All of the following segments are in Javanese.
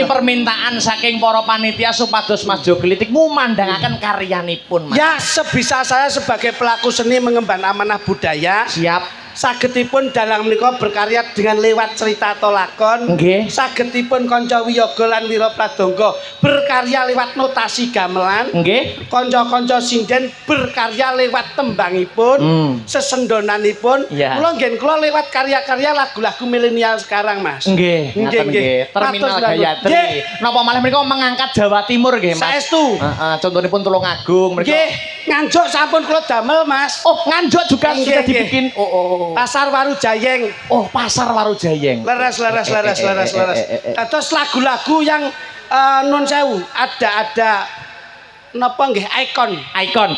Niki permintaan saking para panitia supados Mas Jo Klitik mumandangaken karyanipun Mas. Ya sebisa saya sebagai pelaku seni mengemban amanah budaya. Siap. Sagetipun dalang menika berkarya dengan lewat cerita atau lakon. Nggih. Sagetipun kanca wiyaga lan wira pradangga berkarya lewat notasi gamelan. Nggih. Kanca-kanca sinden berkarya lewat tembangipun, sesendonanipun. Ya. Kula lewat karya-karya lagu-lagu milenial sekarang, Mas. Nggih, ngaten nggih. Terminal Gayatri. Napa malih menika mengangkat Jawa Timur nggih, Mas? Saestu. Heeh, contonipun Tulungagung menika. Nggih, Nganjuk sampun kula damel, Mas. Oh, Nganjuk juga Nggih, sudah nggih. dibikin. Oh. Pasar Waru Jayeng. Oh, Pasar Waru Jayeng. Leres. Terus lagu-lagu yang nun sewu ada napa nggih Ikon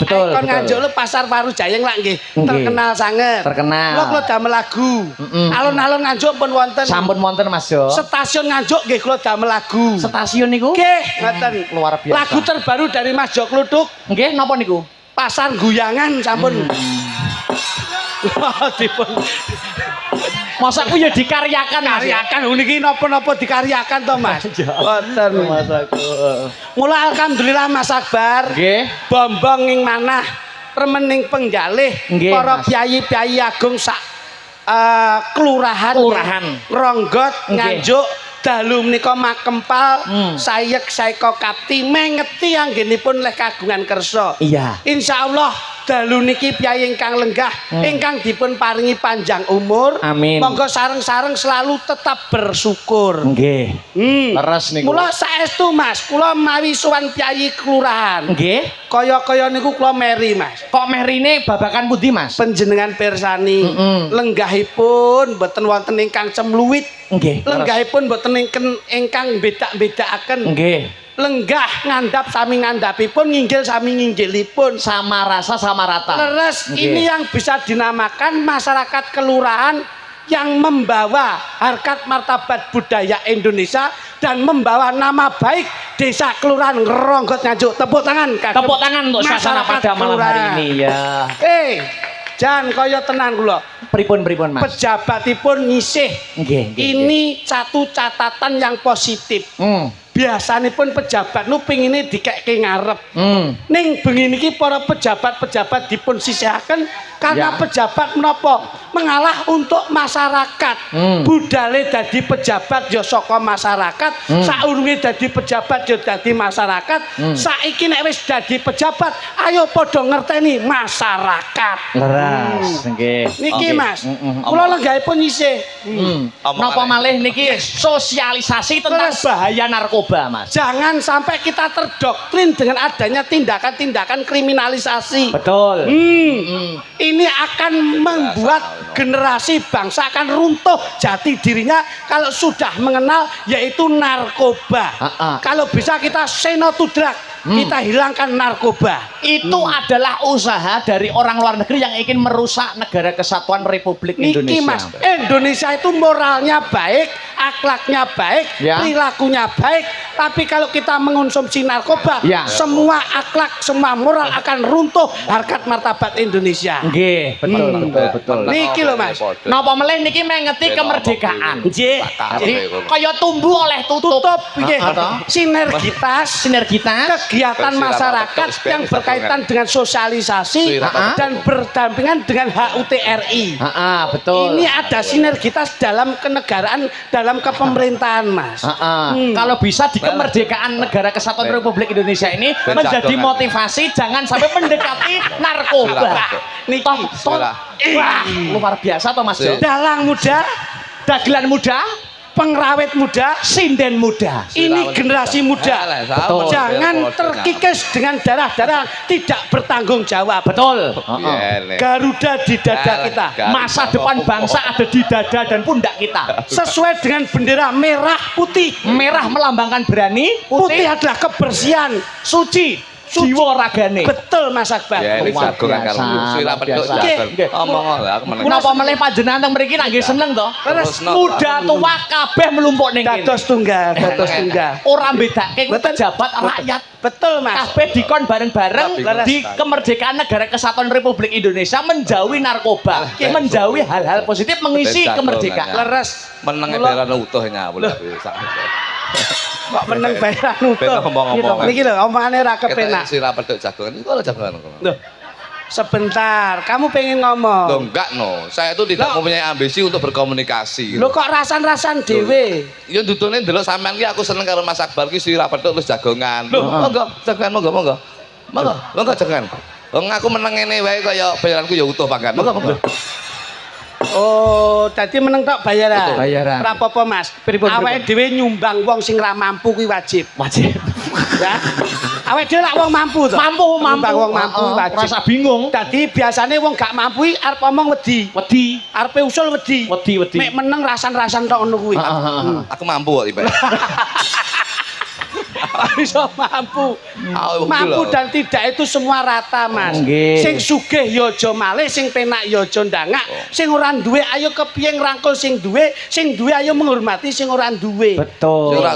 betul. Ikon Nganjuk lho Pasar Waru Jayeng lak nggih terkenal sanget. Terkenal. Kula damel lagu. Alun-alun Nganjuk pun wonten. Sampun wonten Mas Jo. Stasiun Nganjuk nggih kula damel lagu. Stasiun niku? Nggih, ngoten. Luar biasa. Lagu terbaru dari Mas Jo Kluthuk. Nggih, napa niku? Pasar Guyangan sampun. Dipun Masa ku ya dikaryakan Mas. karyakan niki napa-napa dikaryakan to Mas. Wonten Mas aku. Mula alhamdulillah Mas Akbar. Nggih. Bombong ing manah remening penggalih Nggih, para Mas. pyayi-pyayi agung sak kelurahan Ronggot Nggih. Nganjuk dalu menika Makempal sayek saeka kapti mengeti anggenipun leh kagungan kersa. Iya. Insyaallah dalu niki piyai ingkang lenggah ingkang dipun paringi panjang umur. Amin. Monggo sareng-sareng selalu tetap bersyukur. Nggih. Leres niku. Mula saestu Mas, kula mawi sowan piyai kelurahan. Nggih. Kaya-kaya niku kula meri Mas. Kok merine babakan pundi Mas? Panjenengan pirsani lenggahipun boten wonten ingkang cemluwit. Nggih. Lenggahipun boten ingkang bedak-bedakaken. Nggih. Lenggah ngandhap sami ngandhapipun, nginggil sami nginggilipun. Sama rasa sama rata. Leres, Nggih. ini yang bisa dinamakan masyarakat kelurahan yang membawa harkat martabat budaya Indonesia dan membawa nama baik desa kelurahan Ronggot Nganjuk. Tepuk tangan kagem Tepuk tangan untuk suasana masyarakat pada malam hari kelurahan. ini ya. Jan kaya tenan kula. Pripun Mas? Pejabatipun ngisih. Nggih. Ini satu catatan yang positif. Biasanipun pejabat nu pingine dikekke ngarep. Ning bengi niki para pejabat-pejabat dipun sisihaken karena pejabat menapa mengalah untuk masyarakat. Budale dadi pejabat ya saka masyarakat, saurunge dadi pejabat ya dadi masyarakat. Saiki nek wis dadi pejabat, ayo padha ngerteni masyarakat. Leres nggih. Niki Mas, kula lenggahipun isih. Napa malih niki sosialisasi tentang bahaya narkoba Mas. Jangan sampai kita terdoktrin dengan adanya tindakan-tindakan kriminalisasi. Betul. Ini akan membuat generasi bangsa akan runtuh jati dirinya kalau sudah mengenal yaitu narkoba. Kalau bisa kita say no to drug, kita hilangkan narkoba. Itu adalah usaha dari orang luar negeri yang ingin merusak negara kesatuan Republik Indonesia. Niki Mas, Indonesia itu moralnya baik, akhlaknya baik, perilakunya baik. Tapi kalau kita mengonsumsi narkoba, semua akhlak, semua moral akan runtuh harkat martabat Indonesia. Nggih, betul. Niki lho Mas. Napa melih niki mengeti kemerdekaan. Nggih. Kaya tumbuh oleh tutup. Nggih. Sinergitas kegiatan masyarakat yang berkaitan dengan sosialisasi dan berdampingan dengan HUTRI. Betul. Ini ada sinergitas dalam kenegaraan, dalam kepemerintahan Mas. Kalau bisa di kemerdekaan negara kesatuan Republik Indonesia ini menjadi motivasi jangan sampai mendekati narkoba. Niki luar biasa toh Mas Jo. Dalang muda, dagelan muda, pengrawit muda, sinden muda. Ini generasi muda. Betul. Jangan terkikis dengan darah-darah tidak bertanggung jawab. Betul. Garuda di dada kita. Masa depan bangsa ada di dada dan pundak kita. Sesuai dengan bendera merah putih. Merah melambangkan berani, putih adalah kebersihan, suci. Jiwa ragane. Betul Mas Akbar. Menapa melih panjenengan teng mriki nggih seneng to? Muda tua kabeh mlumpuk ning kene. Dados tunggal. Ora bedake pejabat rakyat. Betul Mas. Kabeh dikon bareng-bareng di kemerdekaan negara kesatuan Republik Indonesia menjauhi narkoba, menjauhi hal-hal positif mengisi kemerdekaan. Leres. Meneng daerah utuh ngawul. Kok meneng bayaran utuh. Ben ngomong-ngomong. Niki lho omongane ra kepenak. Sira pedhok jagongan. Iku ora jagongan kok. Loh. Sebentar, kamu pengen ngomong. Loh enggak no, saya itu tidak mempunyai ambisi untuk berkomunikasi. Lho kok rasan-rasan dhewe? Ya dudune ndelok sampean ki aku seneng karo Mas Akbar ki sira pedhok terus jagongan. Monggo, jagongan monggo. Monggo jagongan. Wong aku meneng ngene wae kaya bayaranku ya utuh pangkat. Monggo. Oh, dadi meneng tok bayaran. Bayaran. Ora apa-apa, Mas. Awake dhewe nyumbang wong sing ra mampu kuwi wajib. Wajib. Ya. Awake dhewe lak wong mampu to. Mampu. Nyumbang wong mampu wajib. Rasa bingung. Dadi biasane wong gak mampu iki arep omong wedi. Arepe usul wedi. Wedi. Mek meneng rasan-rasan tok ngono kuwi. Aku mampu kok tiba. Bisa mampu. Mampu dan tidak itu semua rata, Mas. Sing sugih ya aja malih, sing penak ya aja ndangak, sing ora duwe ayo kepiye ngrangkul sing duwe ayo menghormati sing ora duwe. Betul.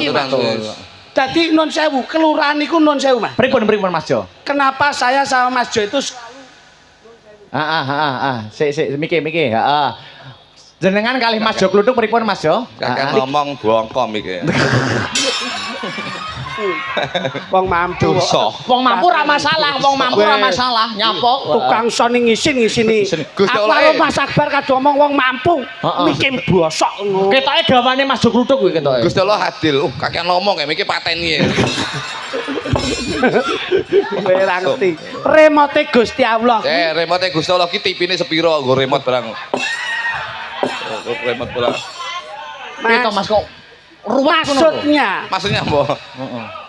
Dadi non sewu, kelurahan niku non sewu, Mas. Pripun Mas Jo? Kenapa saya sama Mas Jo itu Sik mikir. Heeh. Jenengan kalih Mas Jo kluthuk pripun Mas Jo? Kakek ngomong bongkom iki. wong mampu. Wong mampu ra masalah, nyapok. Tukang son ngisin-ngisini. Aku karo Mas Akbar kadung ngomong wong mampu, mikir bosok ngono. Ketoke gawane Mas Jo kluthuk kuwi ketoke. Gusti Allah adil. Kakek ngomong kayak mikir pateni. Kowe ora ngerti. Remote Gusti Allah. Remote Gusti Allah ki tipine sepiro nggo remote barang. Remote bola. Mas kok maksudnya apa?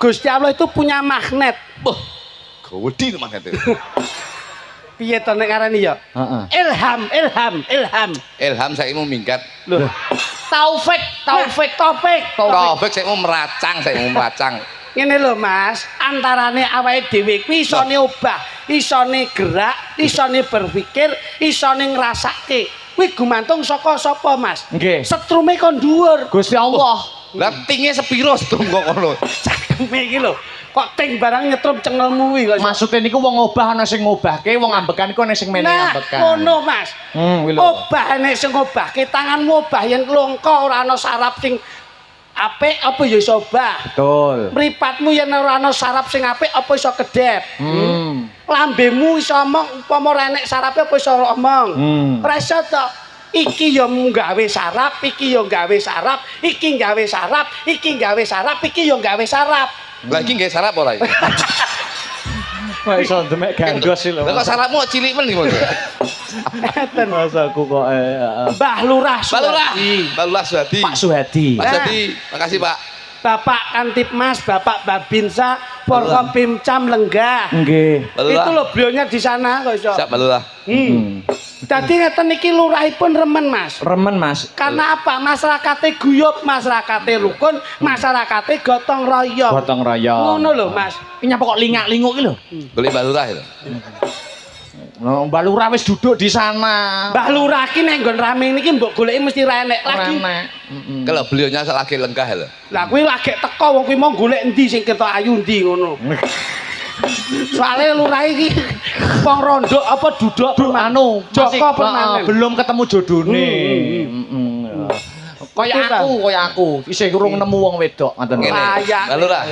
Gusti Allah itu punya magnet. Gawedi magnet itu. Piye to nek ngarani ya? Ilham. Ilham saiki mau minggat. Lho. Taufik. Saiki mau meracang. Ngene lho Mas, antarane awake dhewe kuwi isone obah, isone gerak, isone berpikir, isone ngrasake. Kuwi gumantung saka sapa, Mas? Nggih. Setrume kon dhuwur. Gusti Allah. Lah tinge sepiro setrum kok ngono. Cakeme iki lho. Kok ting barang nyetrum cengelmu kuwi kok. Maksude niku wong obah ana sing ngobahke, wong ambekan iku ana sing mene ambekan. Nah, ngono Mas. Kuwi lho. Obah nek sing ngobahke tanganmu obah yen klongko ora ana saraf sing apik apa ya iso obah. Betul. Mripatmu yen ora ana saraf sing apik apa iso kedep. Lambemu iso omong upama ora enek sarape apa iso omong. Ora iso to. Iki ya nggawe saraf, iki ya nggawe saraf, iki nggawe saraf, iki nggawe saraf, iki ya nggawe saraf. Lagi nggih saraf ora iki? Kok iso demek gandos iki lho. Lah kok sarafmu cilik men iki Mas. Ngeten masaku kok Mbah Lurah Suhadi. Pak Suhadi. Makasih Pak. Bapak Kantipmas, Bapak Babinsa, Forkopimcam Lenggah. Nggih. Itu loh beliaunya di sana kok iso. Siap Balula. Dadi ngeten iki lurahipun remen Mas. Remen Mas. Karena apa? Masyarakate guyub, masyarakate rukun, masyarakate gotong royong. Gotong royong. Ngono lho Mas. Iki nyapa kok lingak-linguk iki lho. Golek Mbak Lurah itu. No, Mbak Lurah wis duduk di sana. Mbak Lurah ki nek nggon rame niki mbok goleki mesti ra enek lagi. Kalau beliaunya lagi lenggah lho. Lah kuwi lagi teko wong kuwi mau golek endi sing ketok ayu endi ngono. Soale lurah iki wong rondo apa duduk anu Joko permanen. Belum ketemu jodone. Kaya aku isih urung nemu wong wedok ngoten. Mbak Lurah.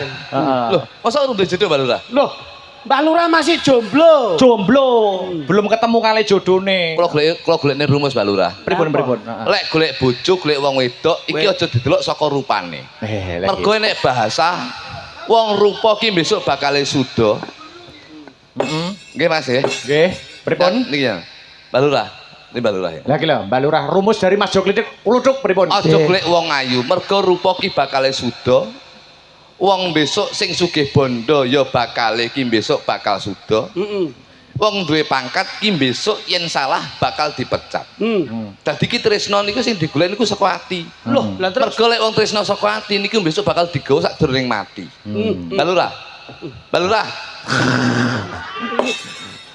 Loh, masa urung jodoh Mbak Lurah? Loh, Mbak Lurah masih jomblo. Belum ketemu kali jodone. Kalau golekne rumus Mbak Lurah. Pripun? Lek golek bojo, golek wong wedok, iki aja didelok saka rupane. Mergo nek bahasa wong rupa ki besok bakal suda. Nggih Mas ya. Nggih. Pripun? Niki ya. Mbak Lurah. Ini Mbak Lurah ya. Lah iki lho, Mbak Lurah rumus dari Mas Jo kluthuk pripun? Aja golek wong ayu, mergo rupa ki bakal suda. Wong besok sing sugih bondo ya bakal ki besok bakal suda. Wong duwe pangkat ki besok yen salah bakal dipecat. Dadi ki tresno niku sing digolek niku saka ati. Loh, lah terus mergo lek wong tresno saka ati niku besok bakal digawa sadurunge mati. Mbak Lurah. Mbak Lurah.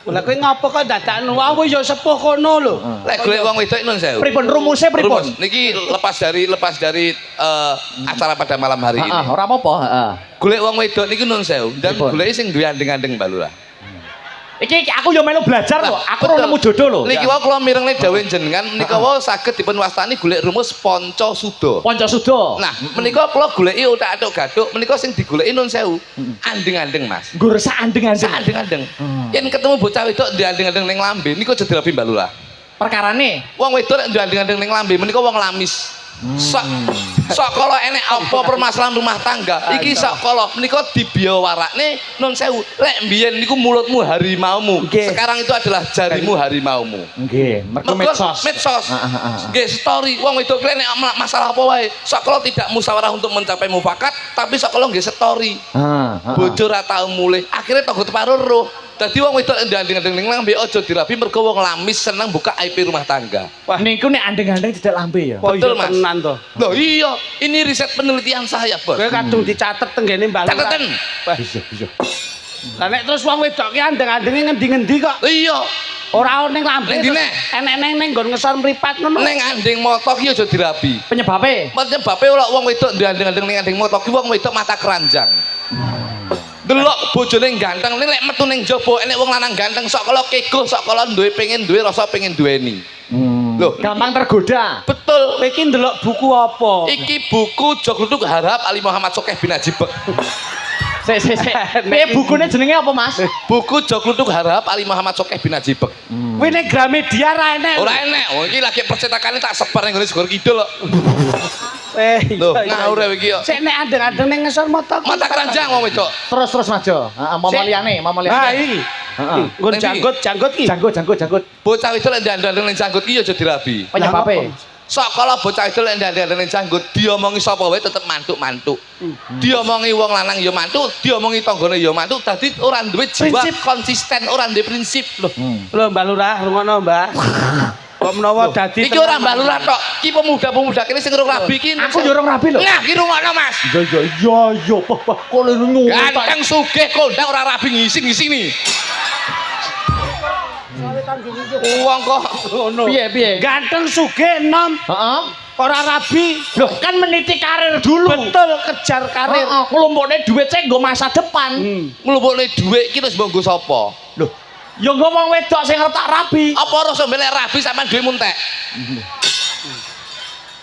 Lah kowe ngopo kok dadakan wae ya sepuh kono lho. Lek golek wong wedok nun sewu. Pripun rumusnya pripun? Niki lepas dari acara pada malam hari ini. Ora apa-apa, Golek wong wedok niki nun sewu dan golek sing duwe andeng-andeng Mbak Lurah. Iki aku yo melu belajar lho. Aku ora Betul. nemu jodoh lho. Niki wae kula mirengne dawuh jenengan menika wae saged dipun wastani golek rumus panca suda. Panca suda. Nah, menika kula goleki utak-atuk gaduk, menika sing digoleki nun sewu. Andeng-andeng, Mas. Nggur sak andeng-andeng. Andeng-andeng. Yen ketemu bocah wedok ndek andeng-andeng ning lambe, niku aja dirabi Mbak Lurah. Perkarane Wong wedok nek ndek andeng-andeng ning lambe, menika wong lamis. Sok kala enek apa permasalahan rumah tangga iki sok kala menika dibiawarakne nun sewu lek mbiyen niku mulutmu harimaumu sekarang itu adalah jarimu harimaumu nggih mergo medsos nggih story wong wedok nek masalah apa wae sok kala tidak musyawarah untuk mencapai mufakat tapi sok kala nggih story bojo ra tau mulih akhirnya tanggo teparuro dadi wong wedok ndandeng-andeng ning lambe aja dirabi mergo wong lamis seneng buka aib rumah tangga. Wah niku nek andeng-andeng tidak lambe ya. Betul Mas. Tenan to. Loh iya, ini riset penelitian saya, Bos. Kowe kadung dicatet tenggene Mbak Lurah. Cateten. Iya. Lah nek terus wong wedok ki andeng-andenge ngendi-ngendi kok. Iya. Ora ono ning lambe. Ning dine. Enek ning nggon ngesor mripat ngono. Ning andeng moto ki aja dirabi. Penyebabe Penyebabnya ora wong wedok ndandeng-andeng ning andeng moto ki wong wedok mata keranjang. Delok bojone ganteng ning lek metu ning jaba enek wong lanang ganteng sok kala kego sok kala duwe pengen duwe rasa pengen duweni. Loh, gampang tergoda. betul. Kowe iki ndelok buku apa? Iki buku Joglutuk Harap Ali Muhammad Sokeh bin Ajibek. Sik. Piye bukune jenenge apa, Mas? Buku Joglutuk Harap Ali Muhammad Sokeh bin Ajibek. Kowe ning Gramedia ra enek. Ora enek. Oh iki lagi percetakane tak sebar ning gone Segor Kidul kok. Loh, ngawur iki kok. Sik nek andeng-andeng ning ngesor motor. Mata keranjang wong wedok. Terus Mas Jo. Heeh, momoliane. Ha iki. Heeh. Nggon janggut ki. Janggut. Bocah wedok lek ndandeng ning janggut iki aja dirabi. Penyebabe. Sok kala bocah wedok lek ndandeng ning janggut diomongi sapa wae tetep mantuk-mantuk. Diomongi wong lanang ya mantuk, diomongi tanggane ya mantuk, dadi ora duwe jiwa Prinsip. konsisten, ora duwe prinsip lho. Lho Mbak Lurah, rungono Mbak. Kok menawa dadi Iki ora Mbak Lurah tok, iki pemuda-pemuda kene sing urung rabi iki. Aku yo ora rabi lho. Nah, iki rungokno Mas. Iya. Kok lho nyuwun. Ganteng sugih kondang ora rabi ngisi-ngisi nih. Uang kok ngono. Piye? Ganteng sugih enom. Heeh. Ora rabi. Loh, kan meniti karir dulu. Betul, kejar karir. Heeh, nglumpukne dhuwit sing nggo masa depan. mlumpukne dhuwit iki terus mbok sapa? Loh, ya nggo wong wedok sing retak rabi. Apa rasa mbelek rabi sampean dhewe muntek?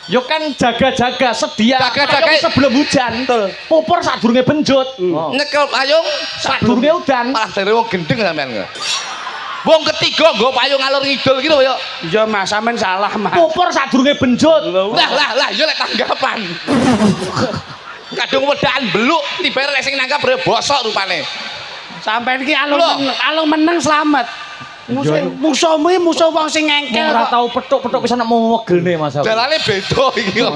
Yo kan jaga-jaga sedia Jaga-jaga. payung sebelum hujan. Pupur sadurunge benjut. Nyekel payung Sadurunge udan. malah dari wong gendeng sampean kok. Wong ketiga nggo payung ngalor ngidul gitu ya. Ya Mas, sampean salah Mas. Pupur sadurunge benjut. Lah ya lek tanggapan. Kadung wedaan beluk tiba lek sing nangkap bosok rupane. Sampean iki alung Lho. alung meneng slamet. Musuhmu iki musuh wong sing engkel Ora kok. tau petuk-petuk pisan nek megelne Mas. Dalane beda iki kok.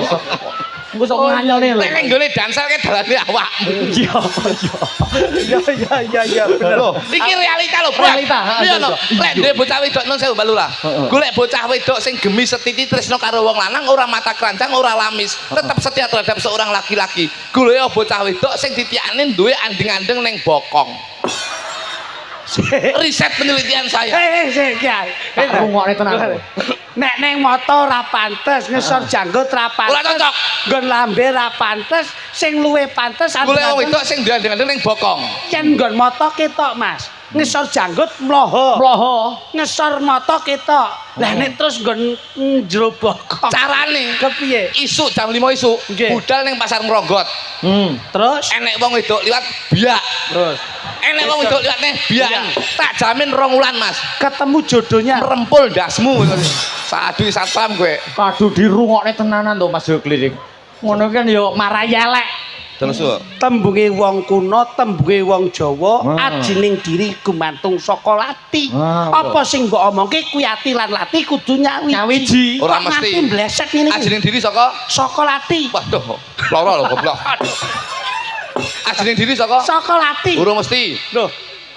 Engko sok nganyelne lho. Lek ning gone dansal ke dalane awakmu. Ya bener. Loh, iki realita lho, Bro. Realita, heeh, Iya no. iya. Lek duwe bocah wedok nun sewu Balula. Golek bocah wedok sing gemi setiti tresno karo wong lanang ora mata keranjang, ora lamis, tetap setia terhadap seorang laki-laki. Golek bocah wedok sing ditiyakne duwe andeng-andeng ning bokong. Riset penelitian saya. Sik, Kyai. Tak rungokne tenan. Nek ning moto ora pantes, ngesor janggut ora pantes. Ora cocok. Nggon lambe ora pantes, sing luwih pantes Golek wong wedok sing duwe andeng-andeng ning bokong. yen nggon moto ketok, Mas. Ngesor janggut mloho. Mloho. Ngesor moto ketok. Lah nek terus nggon jero bokong. Carane Kepiye? isuk jam 5 isuk Nggih. budal ning pasar Ngronggot. Terus Enek wong wedok liwat biak. terus Enek wong wedok liwat neh biak. Tak jamin 2 wulan, Mas. ketemu jodohnya. Merempul dasmu. Sadu satpam kowe. Kadu dirungokne tenanan to Mas Klirik. Ngono kan yo marayelek. Terus kok. Tembunge wong kuno, tembunge wong Jawa, ajining diri gumantung saka lati. Apa sing mbok omongke kuwi ati lan lati kudu nyawiji. Nyawiji. Ora Kok mesti. nganti mbleset ngene iki. Ajining diri saka Saka lati. waduh, loro lho goblok. Ajining diri saka Saka lati. urung mesti. Loh,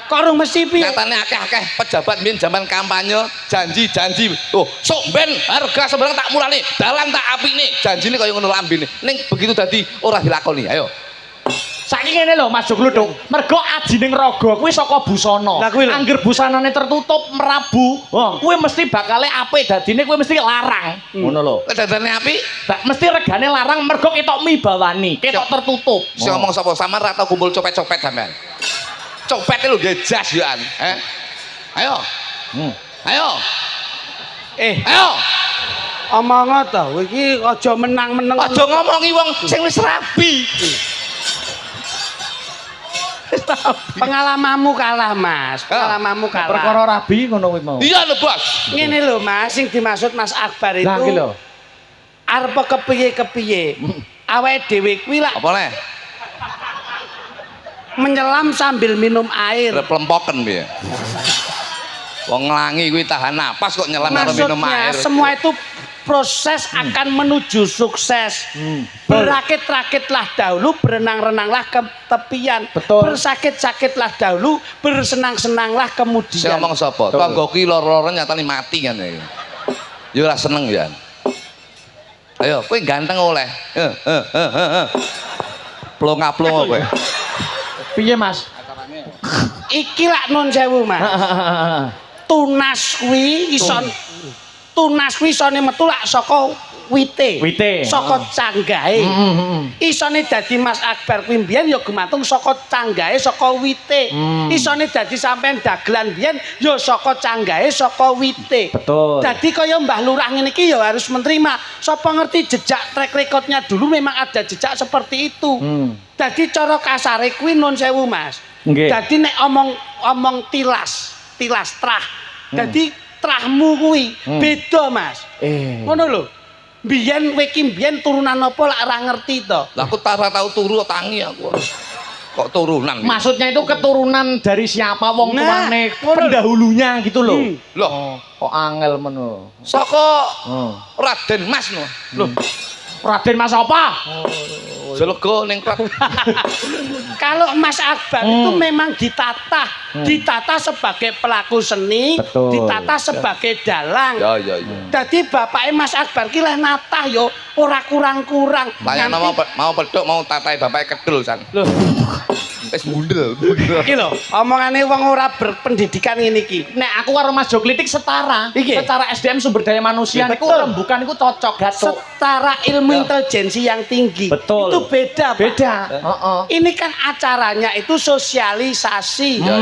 kok urung mesti piye? Nyatane akeh-akeh pejabat min zaman kampanye janji-janji. Oh, sok ben harga sebarang tak murani, dalan tak apine. Janjine kaya ngono lambene. Ning begitu dadi ora dilakoni. Ayo. Saiki ngene lho Mas Joglutuk, mergo ajining raga kuwi saka busana. Lah kuwi lho. Angger busanane tertutup merabu, kuwi mesti bakale apik dadine kuwi mesti larang. Ngono lho. Lek dadane apik, Mesti regane larang mergo ketok mibawani, ketok tertutup. sing ngomong sapa? Sampeyan ra tau kumpul copet-copet sampean. Copet lho nggih jas yo an, Ayo. Ayo. Ayo. Omong to, iki aja menang-meneng. Aja ngomongi wong sing wis rabi. Pengalamanmu kalah, Mas. Pengalamanmu kalah. Perkara rabi ngono kuwi mau. Iya lho, Bos. Ngene lho, Mas, sing dimaksud Mas Akbar itu. Lah iki lho. Arep kepiye-kepiye. Awake dhewe kuwi lak Apa le? menyelam sambil minum air. Replempoken piye? Wong nglangi kuwi tahan napas kok nyelam karo minum Maksudnya air. semua itu proses akan menuju sukses. Berakit-rakitlah dahulu, berenang-renanglah ke tepian. Betul. Bersakit-sakitlah dahulu, bersenang-senanglah Sing kemudian. ngomong sapa? Tangga ki lara-lara nyatane mati kan iki. Ya ora seneng ya. Ayo, kowe ganteng oleh. Plong-aplong kowe. Piye, Mas? Iki lak nun sewu, Mas. Tunas kuwi isone metu lak saka wite. Saka canggahe. Isone dadi Mas Akbar kuwi mbiyen ya gumantung saka canggahe saka wite. Isone dadi sampean dagelan mbiyen ya saka canggahe saka wite. Betul. Dadi kaya Mbah Lurah ngene iki ya harus menerima. Sapa ngerti jejak track recordnya dulu memang ada jejak seperti itu. Dadi cara kasare kuwi nun sewu, Mas. Nggih. Dadi nek omong tilas trah. Dadi trahmu kuwi beda, Mas. Ngono lho. Biyen kowe iki biyen turunan apa lak ora ngerti to. Lah aku ora tau turu tangi aku. Kok turunan? Maksudnya itu keturunan dari siapa wong Nah, tuane ngono. pendahulunya gitu loh. Loh, Kok angel meno. saka Raden Mas no. Loh. Raden Mas apa? Jelego ning klub. Kalau Mas Akbar itu memang ditata sebagai pelaku seni, Betul. ditata sebagai dalang. Ya. Jadi bapaknya Mas Akbar ki leh natah yo ora kurang-kurang. Tanya mau pedok mau tatai bapak kedul san. Loh, Wis bundel. iki lho, omongane wong ora berpendidikan ngene iki. Nek aku karo Mas Joklitik setara. Iki. Secara SDM sumber daya manusia niku Betul. rembukan niku cocok gatuk. Setara ilmu intelijensi yang tinggi. Betul. Itu beda, Pak. Beda. Heeh. Ini kan acaranya itu sosialisasi. Ya.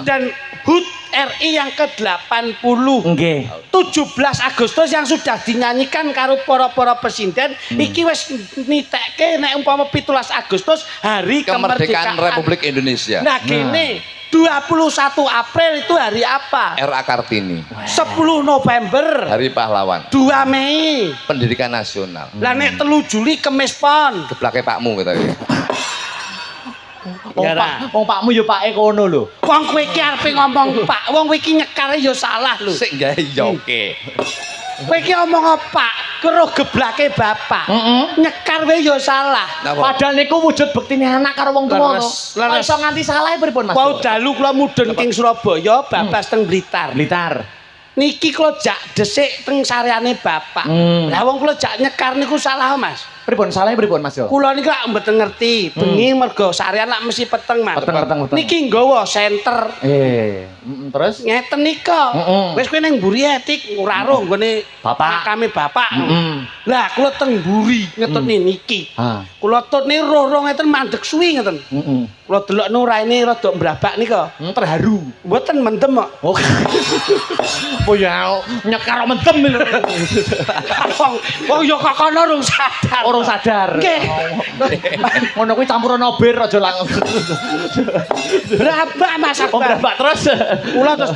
Dan HUT RI yang ke-80. Nggih. 17 Agustus yang sudah dinyanyikan karo para presiden iki wis nitekke nek umpama 17 Agustus hari Kemerdekaan kemerdekaan Republik Indonesia. Nah gini 21 April itu hari apa? RA Kartini. 10 November Hari Pahlawan. 2 Mei Pendidikan Nasional. lah nek 3 Juli Kemis Pon. Geblake pakmu kita iki. Wong pakmu ya pake kono lho. Wong kowe iki arepe ngomong Pak, wong kowe iki nyekare ya salah lho. Sik gawe yoke. Kowe iki omong Pak, karo geblake bapak. Nyekar wae ya salah. Padahal niku wujud bektine anak karo wong tuwa to. Leres. Kok iso nganti salah pripun Mas? Wau dalu kula mudhun king Surabaya babas teng Blitar. Blitar. Niki kula jak dhisik teng sareane bapak. Lah wong kula jak nyekar niku salah, Mas. Pripun salahnya pripun Mas yo? Kula niku lak mboten ngerti. Bengi mergo sarean lak mesti peteng, Mas. Peteng. Niki nggawa senter. Terus Ngeten nika. Wis kowe ning mburi etik ora roh nggone Bapak. makame bapak. Lah kula teng mburi ngetutne niki. Kula tutne roh-roh ngeten mandeg suwi ngeten. Kula delok nuraine rada mbrabak nika. terharu. Mboten mendem kok. Oh. Oh ya nyekar mentem. Wong yo kok kono rung sadar. Orang sadar. Nggih. Ngono kuwi campuran ober aja langsung. Brabak Mas Oh Akbar. berapa terus? Kula terus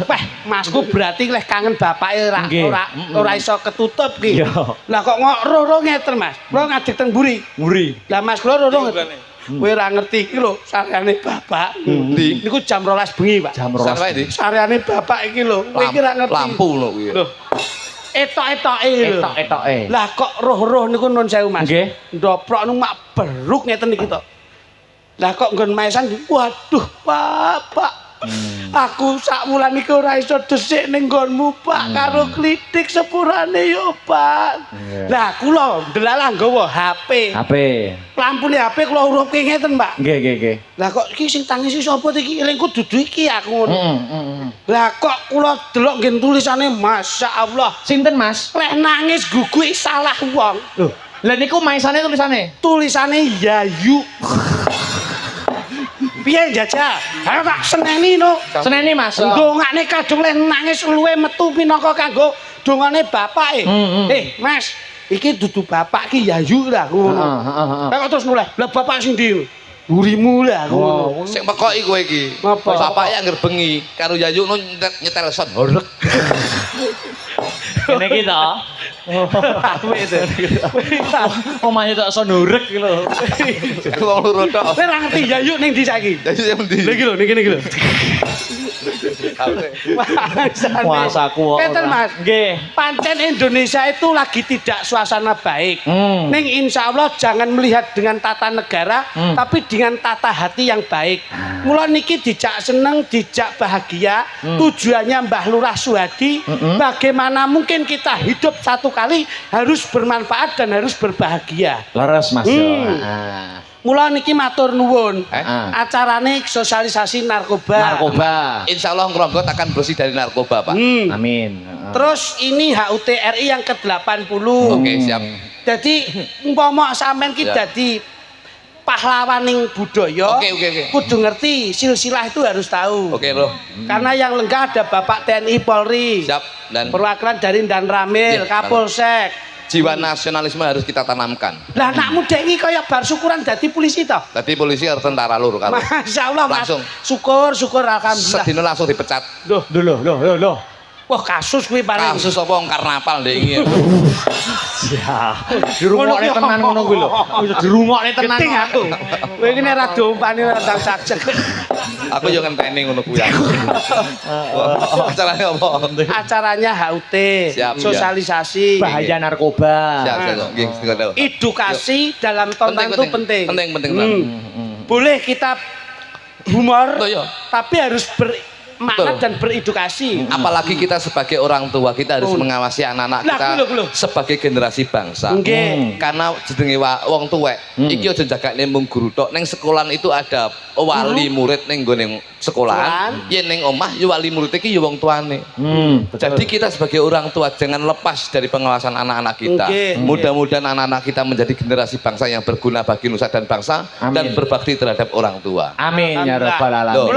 Masku berarti leh kangen bapake Nggih. ora iso ketutup ki. Iya. Lah kok roh-roh ngeten Mas. Kula ngadeg teng mburi. Muri. Lah Mas kula roh ngeten. Kowe ora ngerti iki lho sareane bapak. Niku jam 12 bengi, Pak. Jam San 12. wae di. Sareane bapak iki lho. Kowe iki ora ngerti. Lampu lho kuwi. Lho. Etok-etoke lho. Etok-etoke. Lah kok roh-roh niku nun sewu Mas. Nggih. Ndoprok nu mak beruk ngeten iki to. Lah kok nggon maesan waduh Pak. Aku sak wulan iki ora iso dhisik ning nggonmu Pak karo klitik sepurane yo Pak. Lah kula ndelalah nggawa HP. HP. Lampune HP kula urupke ngeten Pak. Nggih. Lah kok iki sing tangisi sapa iki elingku dudu iki aku ngono. Lah kok kula delok ngen tulisane masyaallah. Sinten Mas? Lek nangis gugu salah wong. Loh, lah niku maisane tulisane. Tulisane Yayu. piye jajal? Ayo tak seneni no. Seneni Mas. Ndongane kadung le nangis luwe metu pinaka kanggo dongane bapak Mas, iki dudu bapak ki Yayu lah ngono. Kok terus noleh. Lah bapak sing ndi? Urimu lah ngono. Sing pekoki kowe iki. Bapak ya angger bengi karo Yayu nyetel son. Horek. Kene iki to. Omahe tok sonurek iki lho. Wong loro tok. Kowe ora ngerti Yayu ning ndi saiki? Yayu sing ndi? Lha iki lho, niki lho. Puasaku kok. Enten Mas. Nggih. Pancen Indonesia itu lagi tidak suasana baik. Ning insya Allah jangan melihat dengan tata negara, tapi dengan tata hati yang baik. Mula niki dijak seneng, dijak bahagia. Tujuannya Mbah Lurah Suhadi, bagaimana mungkin kita hidup satu kali harus bermanfaat dan harus berbahagia. Leres Mas. Mula niki matur nuwun. Acarane sosialisasi narkoba. Insya Allah Ngronggot akan bersih dari narkoba, Pak. Amin. Terus ini HUT RI yang ke-80. Oke, siap. Jadi umpama sampean ki dadi pahlawaning budaya. Oke. Kudu ngerti silsilah itu harus tahu. Oke, Bro. Karena yang lenggah ada Bapak TNI Polri. Siap. Dan perwakilan dari Dan Ramil, Kapolsek. Jiwa nasionalisme harus kita tanamkan. Lah anakmu dengi kaya bar syukuran dadi polisi toh? Dadi polisi harus tentara lur kalau. Masyaallah Mas. Langsung. Syukur alhamdulillah. Sedina langsung dipecat. Loh. Wah kasus kuwi paling. Kasus apa wong karnaval ndek iki. Ya. Dirungokne tenan ngono kuwi lho. Wis dirungokne tenan. Geting aku. Kowe iki nek ra diompani ndang sajek. Aku yo ngenteni ngono kuwi. Acaranya apa? Acaranya HUT. Sosialisasi. Bahaya narkoba. Siap. Nggih, edukasi dalam tonton itu penting. Penting. Boleh kita humor, Iya. tapi harus bermakna dan beredukasi. Apalagi kita sebagai orang tua, kita harus mengawasi anak-anak kita sebagai generasi bangsa. Karena jenenge wong tuwek, iki aja jagane mung guru tok. Ning sekolahan itu ada wali murid ning nggone sekolahan. Yen ning omah ya wali murid iki ya wong tuane. Jadi kita sebagai orang tua jangan lepas dari pengawasan anak-anak kita. Mudah-mudahan anak-anak kita menjadi generasi bangsa yang berguna bagi nusa dan bangsa. Dan berbakti terhadap orang tua. Amin ya rabbal alamin.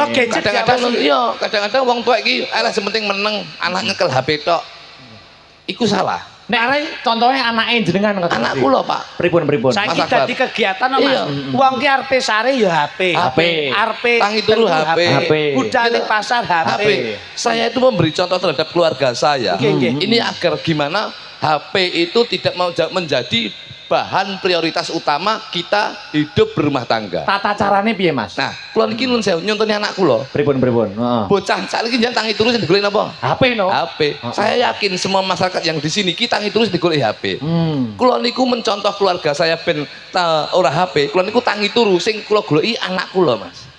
Kadang-kadang wong tua iki alah sementing meneng, anaknya nyekel HP tok. Iku salah. Nek contohnya anake jenengan kok. Anak kula, Pak. Pripun. Saiki dadi kegiatan Mas. Wong ki arepe sare ya HP. Arepe tangi turu HP. Budal ning pasar HP. Saya itu memberi contoh terhadap keluarga saya. Ini agar gimana HP itu tidak mau menjadi bahan prioritas utama kita hidup berumah tangga. Tata carane piye, Mas? Nah, kula niki nun sewu nyontoni anak kula. Pripun. Bocah saiki jan tangi terus digoleki napa? HP no. HP. Saya yakin semua masyarakat yang di sini kita tangi terus digoleki HP. Kula niku mencontoh keluarga saya ben ora HP. Kula niku tangi turu sing kula goleki anak kula, Mas.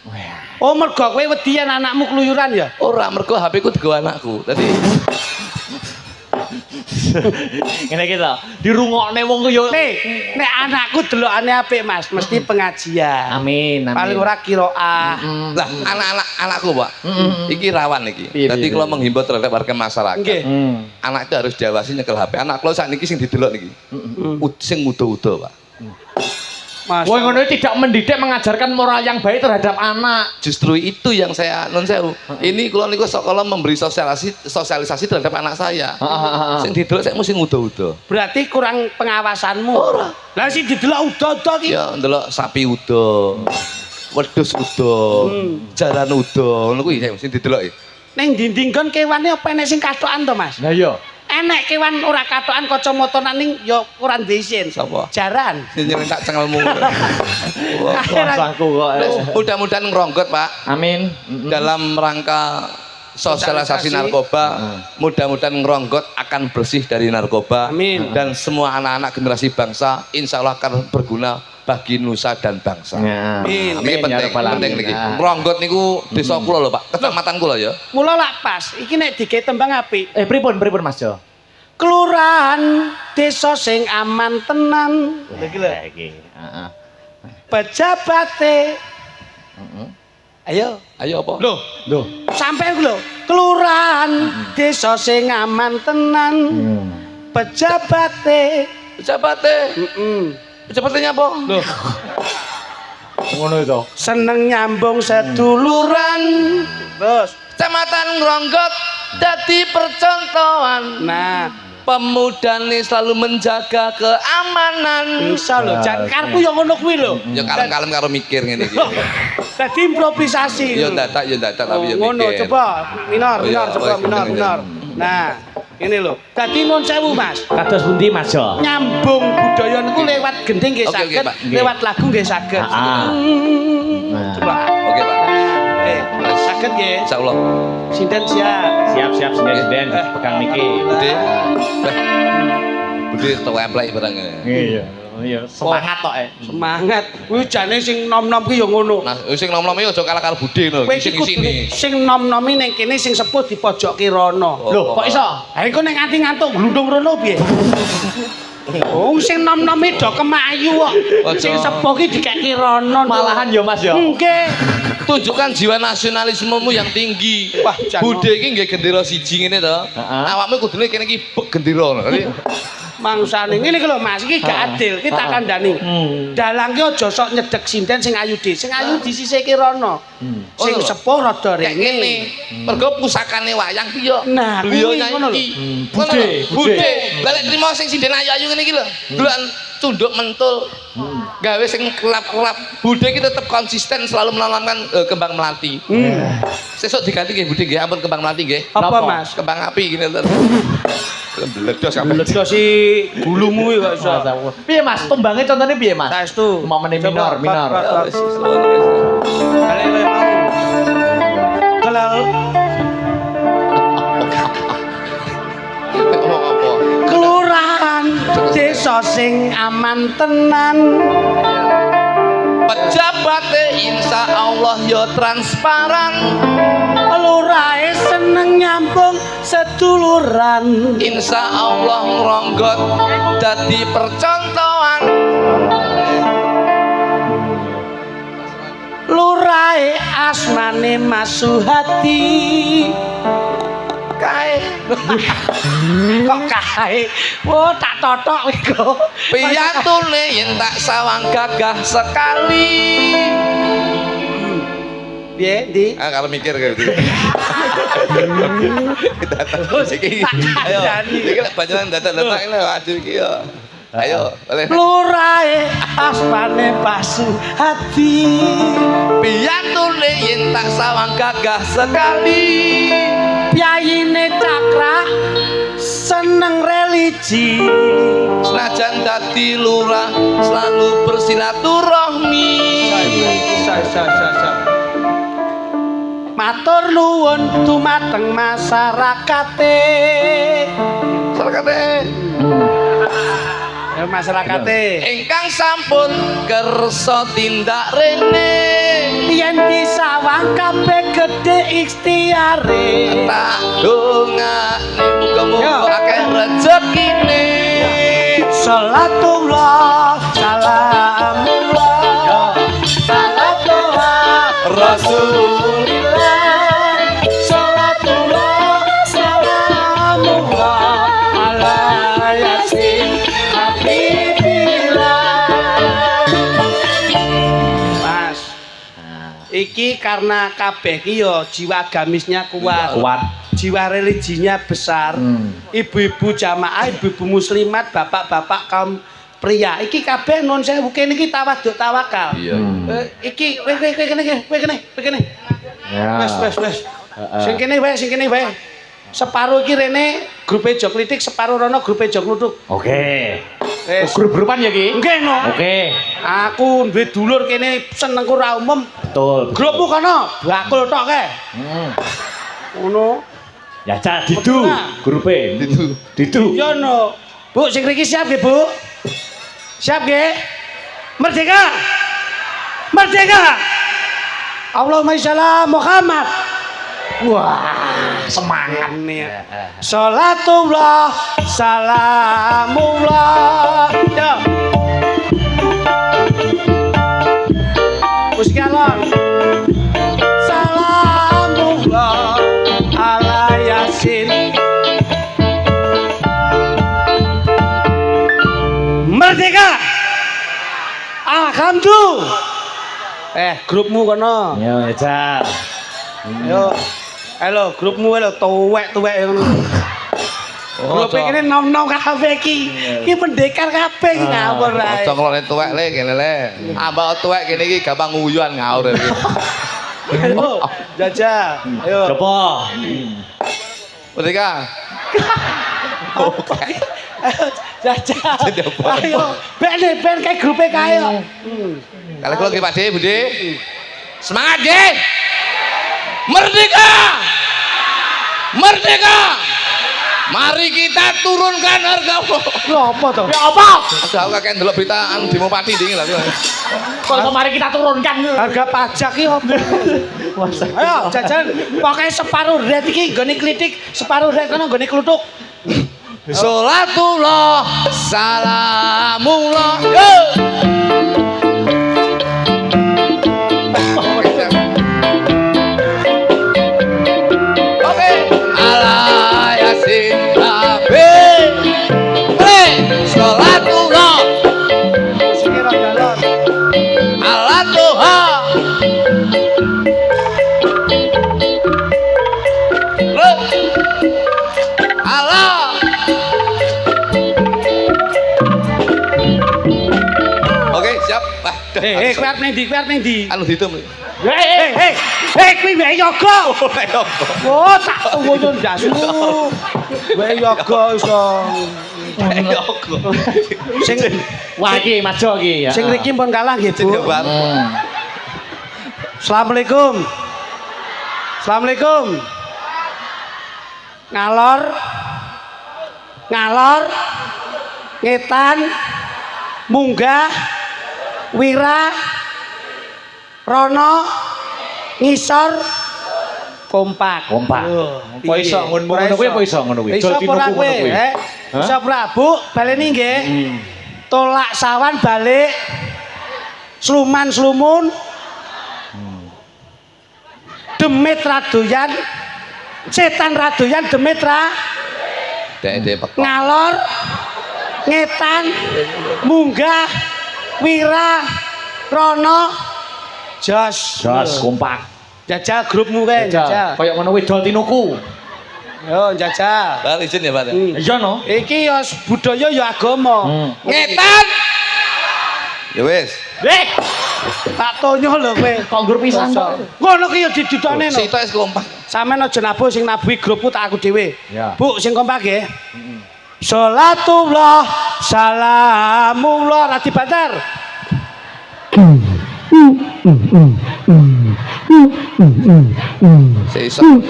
Oh, mergo kowe wedi anakmu keluyuran ya? Ora, mergo HP ku digawa anakku. Dadi ngene iki lho, dirungokne wong ku yo. Nek anakku delokane apik Mas, mesti pengajian. Amin. Paling ora qiraah. Lah anakku, Pak. Iki rawan iki. Dadi kula menghimbau terhadap warga masyarakat. Anak itu harus diawasi nyekel HP. Anak kula sakniki sing didelok niki. Sing muda-muda, Pak. Wong ngono tidak mendidik mengajarkan moral yang baik terhadap anak. Justru itu yang saya nun sewu. Ini kula niku sekolah memberi sosialisasi terhadap anak saya. Sing didelok saya mesti muda-muda. Berarti kurang pengawasanmu. Ora. Lah sing didelok uda-uda ki. Ya ndelok sapi uda. Wedhus uda. Jaran uda. Ngono kuwi sing didelok. Ning dinding kon kewane apa enek sing katokan to, Mas? Lah iya. Enek kewan ora katokan kacamata ning ya ora ndhesin. Sapa? Jaran. Sing nyelentak cengelmu. Puasaku kok. Mudah-mudahan Ngronggot, Pak. Amin. Dalam rangka sosialisasi narkoba, mudah-mudahan Ngronggot akan bersih dari narkoba. Amin. Dan semua anak-anak generasi bangsa insya Allah akan berguna bagi nusa dan bangsa. Amin. Ini penting niki. Ngronggot niku desa kula lho, Pak. Kecamatan kula ya. Mula lak pas, iki nek digawe tembang apik. Pripun Mas Jo? Kelurahan desa sing aman tenan. Iki lho. Heeh. Pejabate. Ayo apa? Loh. Sampai lho, kelurahan desa sing aman tenan. Pejabate. Pejabatnya apa? Loh. Ngono itu. Seneng nyambung seduluran. Bos. Kecamatan Ngronggot dadi percontohan. Nah, pemuda nih selalu menjaga keamanan. bisa lho, jan karepku yo ngono kuwi lho. Ya kalem-kalem karo mikir ngene iki. Dadi improvisasi. Ya dadak tapi ya mikir. Ngono, coba minor, Oh, iya, coba oh, minor, iya. minor. Nah, ini lho. Dadi nuwun sewu, Mas. Kados pundi Mas Jo? Nyambung budaya niku lewat gending nggih Oke, oke, saged, Pak. lewat lagu nggih saged. Coba. Oke, Pak. Oke, saged nggih. Insyaallah. Sinten siap. Siap sinden pegang niki. Bude. Bude tau emplek barang. Iya. Iya, semangat tok Semangat. Kuwi jane sing nom-nom ki ya ngono. Nah, sing nom-nom iki aja kalah karo Bude lho. Kowe Sing iki isine. sing nom-nomi ning kene sing sepuh di pojok kirono. Lho, kok iso? Ha iku nek nganti ngantuk glundung rono piye? Oh, sing nom-nomi do kemayu kok. Sing sepuh ki dikeki rono. Malahan ya Mas ya. Nggih. Tunjukkan jiwa nasionalismemu yang tinggi. Wah, jan. Bude iki nggih gendera siji ngene to. Awakmu kudune kene iki bek gendera. Mangsane ngene iki lho Mas, iki gak adil, iki tak kandhani. Dalang ki aja sok nyedek sinden sing ayu di. Sing ayu di sisih kirono. Sing Oh, sepuh rada Kayak rene. ngene. Mergo pusakane wayang ki yo. Nah, Beliau kuwi ngono lho. nyanyi. Bude, Bude. Balik trimo sing sinden ayu-ayu ngene iki lho. Delokan tunduk mentul. Gawe sing kelap-kelap. Bude iki tetep konsisten selalu menanamkan kembang melati. Sesuk diganti nggih Bude nggih, ampun kembang melati nggih. Apa Mas? Kembang api gini lho. Meledos kabeh. Meledos si gulumu iki kok iso. Piye Mas? Tumbangnya contohnya piye Mas? Saestu. Momene minor. Ya, wis, suwun, wis. Balik le mau. Kelal Ngomong apa? kelurahan desa sing aman tenan. Pejabatnya insya Allah yo transparan. Lurahe seneng nyambung seduluran. Insya Allah ngronggot dadi percontohan. Lurahe asmane Mas Suhati. Kae. Kok kae? Oh, tak totok iki kok. Piyantune yen tak sawang gagah sekali. Piye, Di? Kalau mikir kayak gitu. Iki ayo. Iki lek panjenengan dadak-dadak ini aduh iki yo. Ayo, boleh. Lurahe asmane Mas Suhati. Piyantune yen tak sawang gagah sekali. Piyayine Cakra seneng religi. Senajan dadi lurah selalu bersilaturahmi. Matur nuwun dumateng masyarakate. Masyarakate. Ingkang sampun kersa tindak rene. Yen disawang kabeh gedhe ikhtiare. Tak dongane muga-muga akeh rezekine. Salatullah salamullah salatullah Rasulillah. Salatullah salamullah ala yasin habibillah. Mas, iki karena kabeh ki yo jiwa agamisnya kuat. Jiwa religinya besar. Ibu-ibu jamaah, ibu-ibu muslimat, bapak-bapak kaum pria. Iki kabeh non sewu kene iki tawaduk tawakal. Iya. Iki kowe kene. Wes. Sing kene wae. Separo iki rene grupe jog litik, separo rono grupe jog nutuk. Oke. Wes. Grup-grupan ya ki? Nggih no. Oke. Aku duwe dulur kene senengku ra umum. Betul. Grupmu kono bakul tok kae. Ngono. Ya cah didu grupe. Didu. Iya no. Bu, sing mriki siap nggih, Bu? Siap nggih? Merdeka. Allahumma sholli Muhammad. Wah, semangat nih. Salatullah salamullah. Yo. Wis kalon. Salamullah ala yasin. Merdeka. Alhamdulillah. Grupmu kono. Yo, Jal. Yo. Halo, grupmu lho tuwek-tuwek ngono. Grup iki nom-nom kabeh iki. Iki pendekar kabeh iki ngawur ae. Aja ngelone tuwek le kene le. Ambak tuwek kene iki gampang nguyuhan ngawur iki. Ayo, Jaja. Ayo. Coba. Merdeka. Jaja. Ayo, ben kayak grupe kae. Kalau kula nggih Pak De, Bude. Semangat nggih. Merdeka! Merdeka! Mari kita turunkan harga. Lho apa to? Ya apa? Ada aku kakek ndelok berita anu demo pati dingin lah. Kalau mari kita turunkan. Harga pajak iki apa? Ayo, jajan pokoke separuh ret iki nggone klitik, separuh ret kono nggone kluthuk. Sholatullah, salamullah. Yo! Oke, ala yasin nabi. Sholatullah, Sikira galon. ala Tuhan. Allah. Oke, siap. Wah, Kuwi arep ning ndi? Kuwi arep ning ndi? anu ditum. Kuwi wae yoga. Oh, tak ngono ndasmu. Wae yoga iso. Sing Wah, iki majo iki ya. sing mriki pun kalah nggih, Bu. Assalamualaikum. Assalamualaikum. Ngalor. Ngalor. Ngetan. Munggah. Wira. Rono. Ngisor. Kompak. Kompak. Oh, Apa iso ngono kuwi apa iso ngono kuwi? Iso Jol ora tinuku kowe, ngono kuwi. Iso ora, Bu? Baleni nggih. Tolak sawan balik. Sluman slumun. Demit radoyan. Setan radoyan demit ra. Dek pekok. Ngalor. Ngetan. Munggah. Wira. Rono. Jos. Jos kompak. Jajal grupmu kae, jajal. Kayak ngono kuwi dol tinuku. Yo, jajal. Bal izin ya, Pak. Iya no. Iki ya budaya ya agama. Ngetan. Ya wis. Tak tonyo lho kowe. Kok nggur pisan kok. Ngono ki ya didudone no. Sitok wis kompak. Sampeyan aja nabuh sing nabuhi grupku tak aku dhewe. Ya. Bu, sing kompak nggih. Sholatullah, salamullah, radi banter. Sesuk.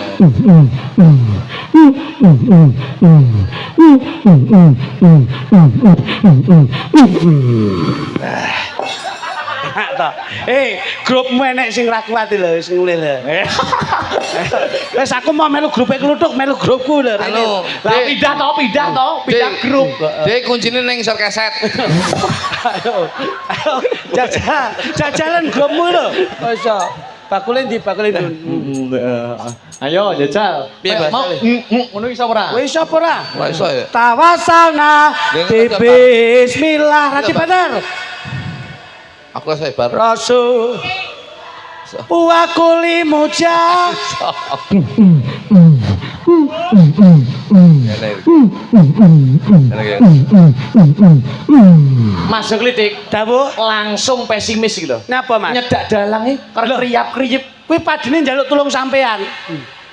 Grupmu enek sing ra kuat lho, sing mulih lho. Wes aku mau melu grupe kluthuk, melu grupku lho. Anu, Lah pindah to, pindah grup. Dek kuncine ning isor keset. Ayo, jajalan grupmu lho. Iso. Bakule ndi bakule ndi. Ayo jajal. Piye, Mas? Mau ngono iso ora? Wis iso apa ora? Ora iso ya. Tawasalna bismillah rati bener. Aku rasa hebat. Rasul wa kuli muja. Mas Klitik Dawuh langsung pesimis iki lho. napa Mas? Nyedak dalange karo kriap-kriyip. Kuwi padine njaluk tulung sampean.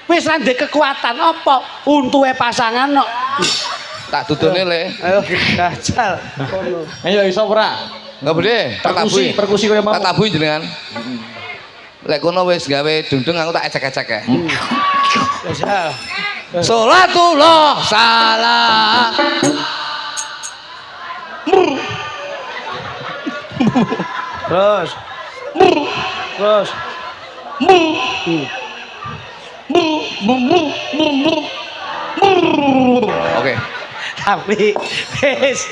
Wis ra ndek kekuatan apa? Untuwe pasangan kok. Tak dudune le. Ayo gajal. Kono. Ayo iso ora? Enggak boleh. Tak tabuhi. Perkusi koyo mau. Tak tabuhi jenengan. Lek kono wis gawe dundung aku tak ecek-ecek ya. Gajal. Sholatullah salam. Terus. Terus. Oke. Tapi wis.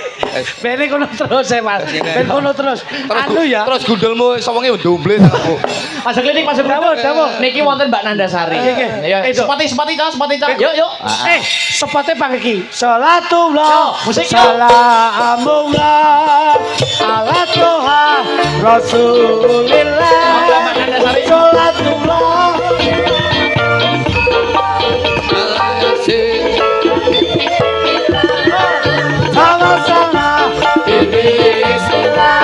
Bene kono terus ya, Mas. Ben kono terus. Anu ya. Terus gundulmu sawenge ndomble aku. Masuk klinik, masuk Dawuh. Niki wonten Mbak Nandasari. Ya, sepati Cak. Yuk. Sepate bang iki. Salatullah. Musik yuk. Salamullah ala Toha Rasulillah. Mbak Nandasari. Salatullah. Sama-sama Bismillah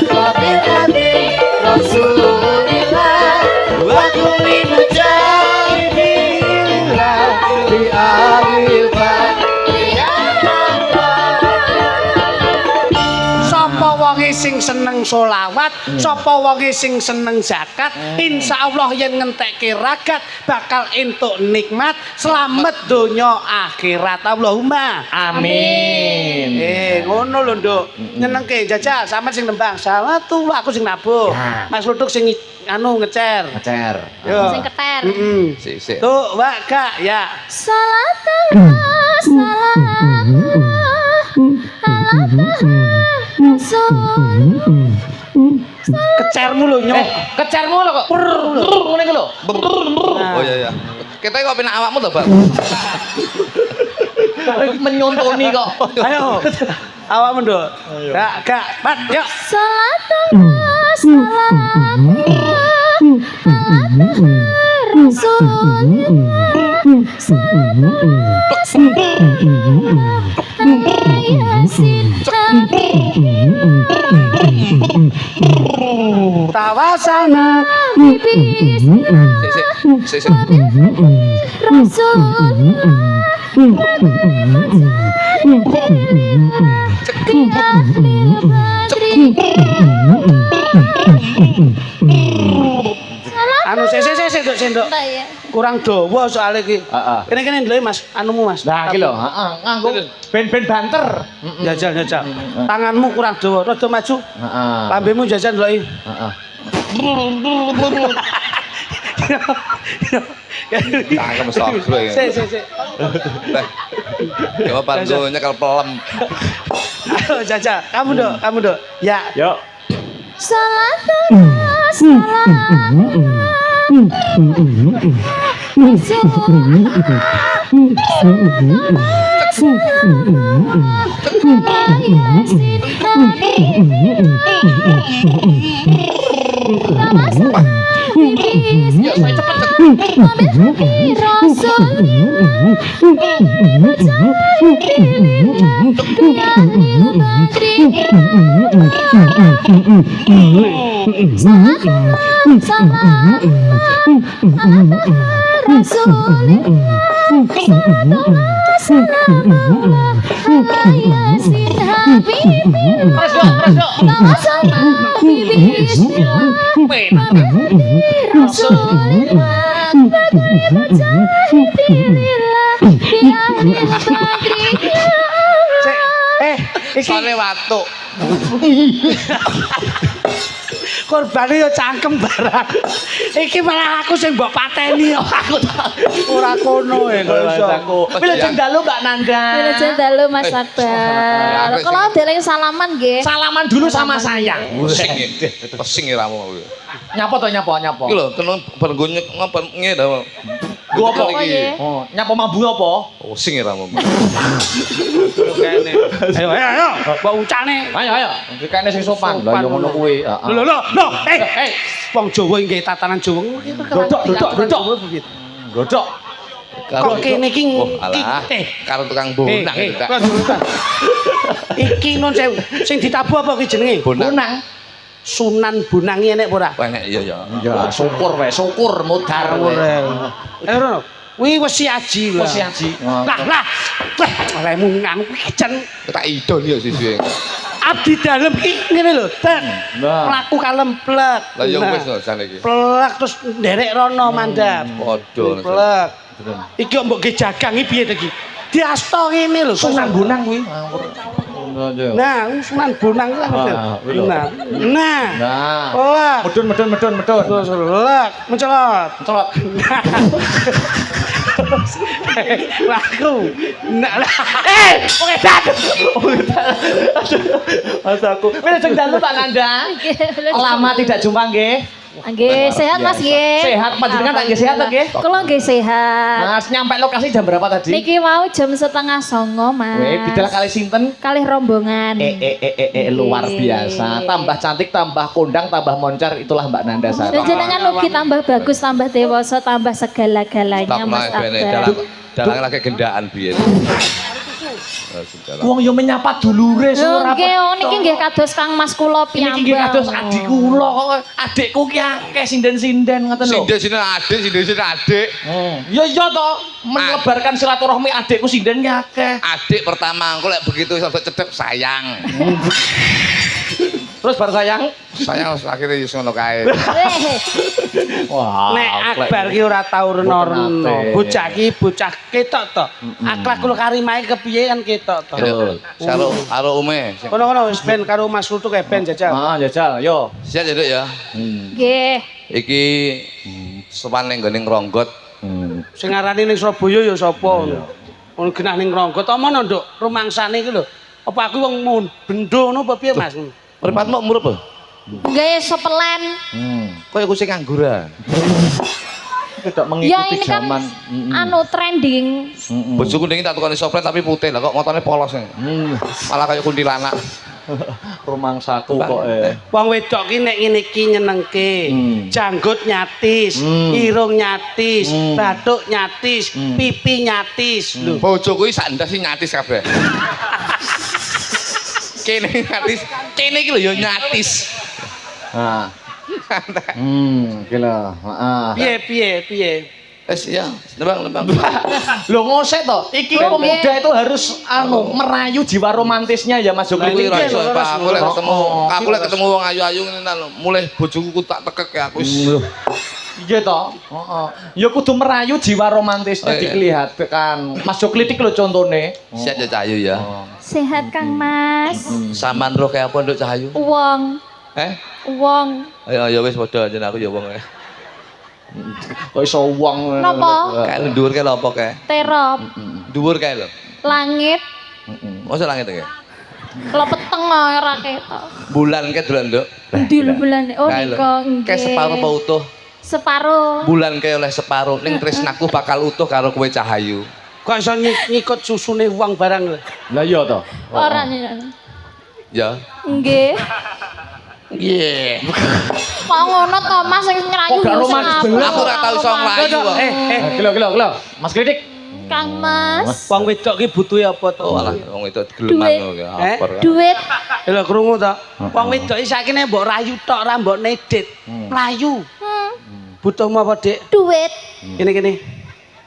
Wabillahi Rasulillah Wa kulli mujahidillah Bi alifat Sapa wonge sing seneng sholawat, sapa wonge sing seneng zakat, insyaallah yen ngentekke ragat bakal entuk nikmat slamet donya akhirat. Allahumma Amin. ngono lho, Nduk. Nyenengke jajal sampean sing nembang. Salatullah aku sing nabuh. Mas Luduk sing anu ngecer. Yo. Sing keter. Sik. Tuh, Mbak, Kak, ya. Salatullah salamullah ala Rasulullah. Kecermu lho, Nyok. Kecermu lho kok. Ngene iki lho. Oh iya. Kita kok penak awakmu to, Bang? Menyontoni kok. Ayo. Awakmu, Nduk. Kak, Mat, yuk. Salatullah salamullah ala Rasulullah. Tawasana Sik. anu sendok. Kurang dawa soal iki. Kene ndeloki Mas, anumu Mas. Nah, iki lho, nganggo ben banter. Jajal. Tanganmu kurang dawa, rada maju. Lambemu jajal ndeloki. Cangkem sogro ya. Sik. Coba panggo nyekel pelem. Ayo jajal, kamu Nduk. Ya. Yuk. Salatullah salamullah Sone watuk. Korbane yo cangkem barang. Iki malah aku sing mbok pateni yo. Aku ora kono kok iso. Wilujeng dalu Mbak Nanda. Wilujeng dalu Mas Akbar. Kalau dereng salaman nggih. Salaman dulu sama saya. Pesing iramu. Nyapa to nyapa. Iki lho, tenan bareng ngapa ngene. Gua apa iki? Oh, nyapa mambu apa? Pusing iramu. Ayo. Mbok ucane. Ayo. Dikene sing sopan. Lah yo ngono kuwi. Lho. Wong Jawa nggih tatanan Jawa. Godhok. Kok kene iki Karo tukang bonang itu tak. Iki non sewu. Sing ditabuh apa ki jenenge? Bonang. Sunan Bonangi enek apa ora? Enek iya. Ya syukur mudhar Rono. Kuwi wesi aji lho. Wesi aji. Lah. Lemu nganu kuwi jan Tak idon ya sisuwe. abdi dalem ki ngene lho, ten. Mlaku kalem plek. Lah ya wis lho jan iki. Plek terus nderek rono mandap. Padha. Plek. Iki kok mbok ge jagang iki piye to iki? Diasto ngene lho, Sunan Bonang kuwi. Nah, Sunan Bonang lah. Nah. Plek. Medun. Terus plek, mencolot. Laku. Nek Oke, dan. Mas aku. Wis sing dalu Pak Nanda. Lama tidak jumpa nggih. Nggih, sehat Mas nggih. Sehat panjenengan tak nggih sehat to nggih? Kula nggih sehat. Mas nyampe lokasi jam berapa tadi? Niki mau jam 8:30, Mas. Weh, bidal kali sinten? Kalih rombongan. Luar biasa. Tambah cantik, tambah kondang, tambah moncar, itulah Mbak Nanda Sari. Dan jenengan ugi tambah bagus, tambah dewasa, tambah segala-galanya Tak Mas bene Akbar. dalang lagi gendaan biyen. Wong yo menyapa dulure Lho ora nggih, niki nggih kados Kang Mas kula piyambak. Niki kados adik kula kok adikku ki akeh sinden-sinden ngoten lho. Sinden adik. Ya iya to, melebarkan silaturahmi adikku sinden ki akeh. Adik pertama engko lek begitu rada cedhek sayang. Terus bar sayang, Sayang akhirnya wis ngono kae. wah, Nek Akbar ki ora tau reno-reno. Bocah ki bocah ketok to. Akhlakul karimah kepiye kan ketok to. Karo ume. Kono-kono wis ben karo Mas Rutu kae ben jajal. jajal, yo. Siap ya, Duk ya. Nggih. Iki sowan ning gone ngronggot. Sing ngarani ning Surabaya ya sapa ngono. Ono genah ning Ronggot omono Nduk, rumangsane iki lho. Apa aku wong bendo ngono apa piye Mas? Mripatmu umur apa? Nggih sepelen. Kaya kucing angguran. Tidak Ya mengikuti ini kan zaman. anu trending. Bojoku ning tak tukani soplet tapi putih lah kok motone polos. Malah kaya kuntilanak. Rumangsaku kok Wong wedok ki nek ngene iki nyenengke. Janggut nyatis, irung nyatis, bathuk nyatis, pipi nyatis. Lho. Bojoku iki sak ndas nyatis kabeh. Kene nyatis, kene iki lho ya nyatis. Nah. Gila, Piye? Wes ya, lembang. Lho ngosek to, iki pemuda itu harus merayu jiwa romantisnya ya Mas Jogli. Kuwi ra iso Pak, aku lek ketemu wong ayu-ayu ngene lho, mulih bojoku tak tekek ya aku wis. Iya toh, ya kudu merayu jiwa romantisnya dikelihatan. Mas Jogli iki lho contone. Siap ya Cahayu ya. Sehat Kang Mas. Saman roh kaya apa Nduk Cahayu? Wong. Wong. Ya wis padha jeneng aku ya wong. Kok iso wong. Napa? Kae dhuwur kae lho apa kae? Terop. Dhuwur kae lho. Langit. Mosok langit kae. Kalau peteng ora ketok. Bulan kae dolan Nduk. Di bulan oh Kae lho. nika nggih. Kae separuh apa utuh? Separuh. Bulan kae oleh separuh. Ning tresnaku bakal utuh karo kowe Cahayu. Kok iso ngikut susune wong barang lho. Lah iya toh. Ora Ya. nggih. Nggih. Kok ngono to Mas sing ngerayu. Kok gak romantis bener? Aku ora tau iso nglayu kok. Gila. Mas Kritik. Kang Mas. Wong wedok ki butuhe apa to? Oh alah wong itu gelemang lho ya. Apa. Duit. Lho krungu to. Wong wedok iki sakjane mbok rayu tok ora mbok nedit. Mlayu. Butuh apa, Dik? Duit. Kene.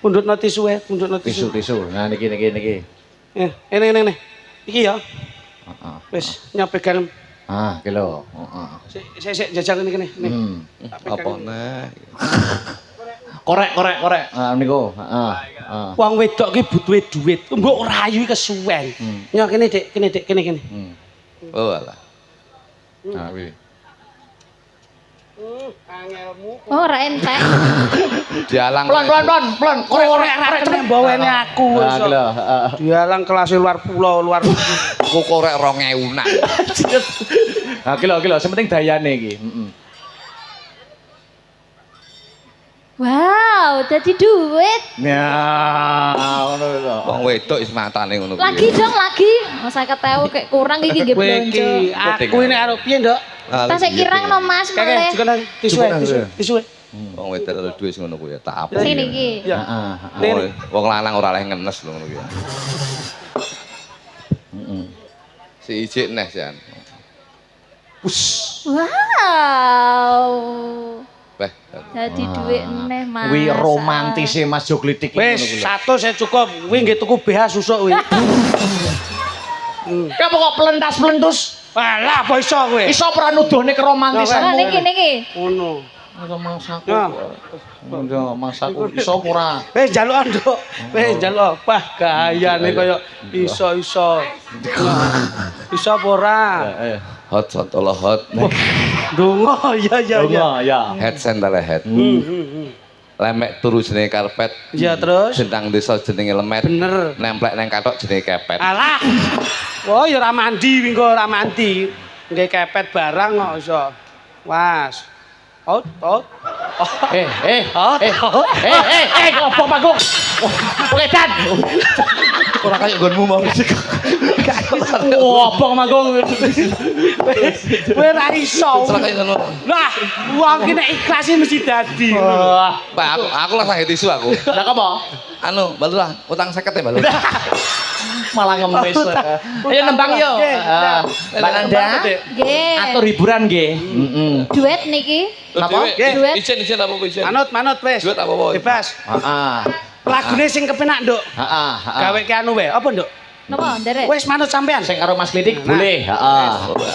Pundhutno tisu wae, pundhutno tisu. Tisu. Nah niki. Ini. Iki ya. Wis nyopegan. Kilo. Sik jajal kene. Apa neh? Korek. Niku. Wong wedok ki butuhe duit. Mbok rayu kesuwen. Nyo kene Dik, kene. Oh alah. Nah kuwi. Angelmu. Oh ora entek. Dialang. Pelan. Korek kene mbawene aku. Gila. Dialang kelas luar pulau, luar. Aku korek 2000-an. Gila. Sementing dayane iki. Wow, jadi duit. Ya, ngono lho. Wong wedok is matane ngono kuwi. Lagi dong, lagi. Oh, 50.000 kayak kurang iki nggih Kowe blonjo. iki aku ini karo piye, Nduk? Tas sik kirang no Mas, Kakek, boleh. tisu. Wong wedok karo duwe sing ngono kuwi ya tak apa. Sini iki. Ya. Wong lanang ora oleh ngenes lho ngono kuwi. Si ijik neh jan. Wow. Beh. Jadi duit neh Mas. Kuwi romantise Mas Joglitik iki Wis, 100 saya cukup. Kuwi nggih tuku BH susuk kuwi. Kamu kok pelentas-pelentus? Alah, apa iso kowe? Iso ora nuduhne Oh, keromantisan. niki. Ngono. Mangsaku. Ya. Mangsaku iso ora? Wis njaluk Nduk. Wis njaluk. Wah, gayane kaya iso. Iso apa ora? Hot Allah hot. Donga, ya. Ya. Head sendale head. lemek turu jenenge karpet. Iya terus. Jentang desa jenenge lemet. Bener. Nemplek nang kathok jenenge kepet. Alah. Oh ya ora mandi wingi ora mandi. Nggih kepet barang kok iso. Was. Out. Ngopo Panggung? Wedan. Ora kaya nggonmu mau sik. Ngopo Panggung? Kowe ra iso. Ora kaya ngono. Lah, wong ki nek ikhlas mesti dadi. Pak, aku lah sange tisu aku. Lah apa? Anu, balu lah, utang 50 ya balu. Malah ngemis. Ayo nembang yo. Mbak Nanda. Nggih. Atur hiburan nggih. Duet niki. Napa? Duet. Ijen apa ijen? Manut wis. Duit apa-apa. Bebas. Heeh. Lagune sing kepenak, Nduk. Heeh. Gawe ke anu wae. Apa, Nduk? Napa nderek? Wis manut sampean. Sing karo Mas Klitik boleh. Heeh.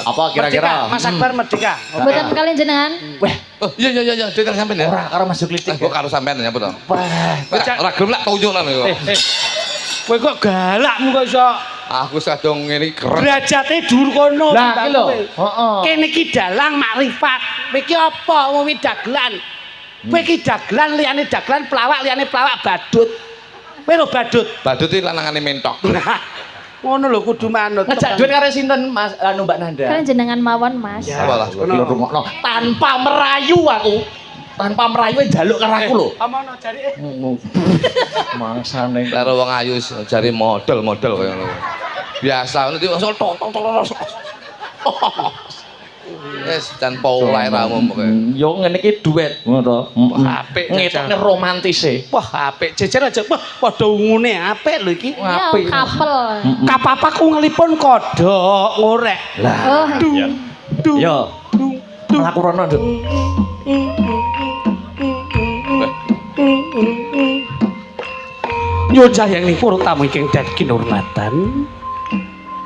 Apa kira-kira? Mas Akbar Merdeka. Mboten kalian jenengan. Weh, Oh, iya, duit kan sampean ya. ora karo Mas Klitik. Kok karo sampean ya, betul. Wah, Ora gelem lak tunjukno kok. Kowe kok galakmu kok iso. Aku kadung ngene iki keren. Derajate dhuwur kono. Lah iki lho. Heeh. Kene iki dalang makrifat. Kowe iki apa wong dagelan? Kowe iki dagelan liyane dagelan pelawak liyane pelawak badut. Kowe lho badut. Badut iki lanangane mentok. Nah, ngono lho kudu manut. Ngejak duit karo sinten Mas anu Mbak Nanda? Kalian jenengan mawon, Mas. Ya. Apa lah? Lho rungokno. Tanpa merayu aku. Tanpa merayu njaluk karo aku lho. Amono jari Mangsane. Karo wong ayu jari model-model kaya ngono. Biasa ngono iki langsung tok. Wes jan paulai ramu pokoke. Yo ngene iki duet ngono to. Apik, Ngetokne romantise. Wah, apik. Jejer aja. Wah, padha ungune apik lho iki. Ya, Apik. couple. Kapapaku ngelipun kodhok ngorek. Oh, Dung. Yo. Mlaku rono, Nduk. Nyuwun sayang pura tamu ingkang dadi kinurmatan.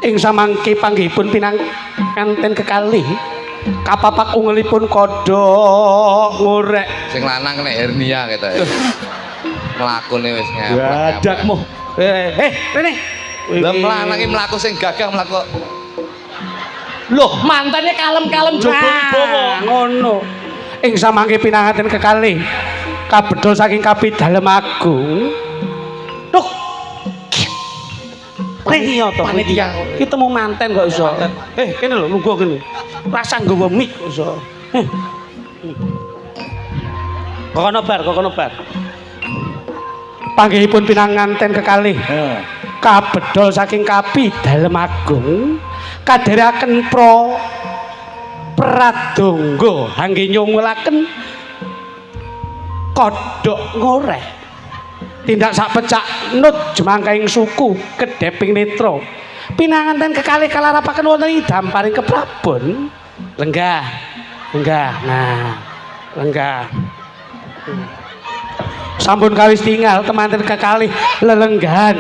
Ing samangke panggihipun pinanganten kekalih. Kapapak ungelipun kodhok ngorek. Sing lanang nek hernia kata ya. Mlakune wis ngepek. Gadakmu. Rene. Lah lanang iki mlaku sing gagah mlaku. Loh, mantannya kalem-kalem jogo wibowo. Ngono. Ing samangke pinanganten kekalih. Kabedol saking Kapidalem Agung. Duh. Panitia to. Panitia. Ki temu manten kok iso. Kene lho lungguh kene. Rasa nggawa mic kok iso. Kokono bar. Panggihipun pinanganten kekalih. Kabedol saking Kapidalem Agung. Kadheraken pradonga hangge nyungulaken kodhok ngoreh. Tindak sak pecak nut jemangkaing suku kedheping netra. Pinanganten kekalih kalarapaken wonten ing damparing keprabon. Lenggah. Nah, lenggah. Sampun kawis tinggal temanten kekalih lelenggahan.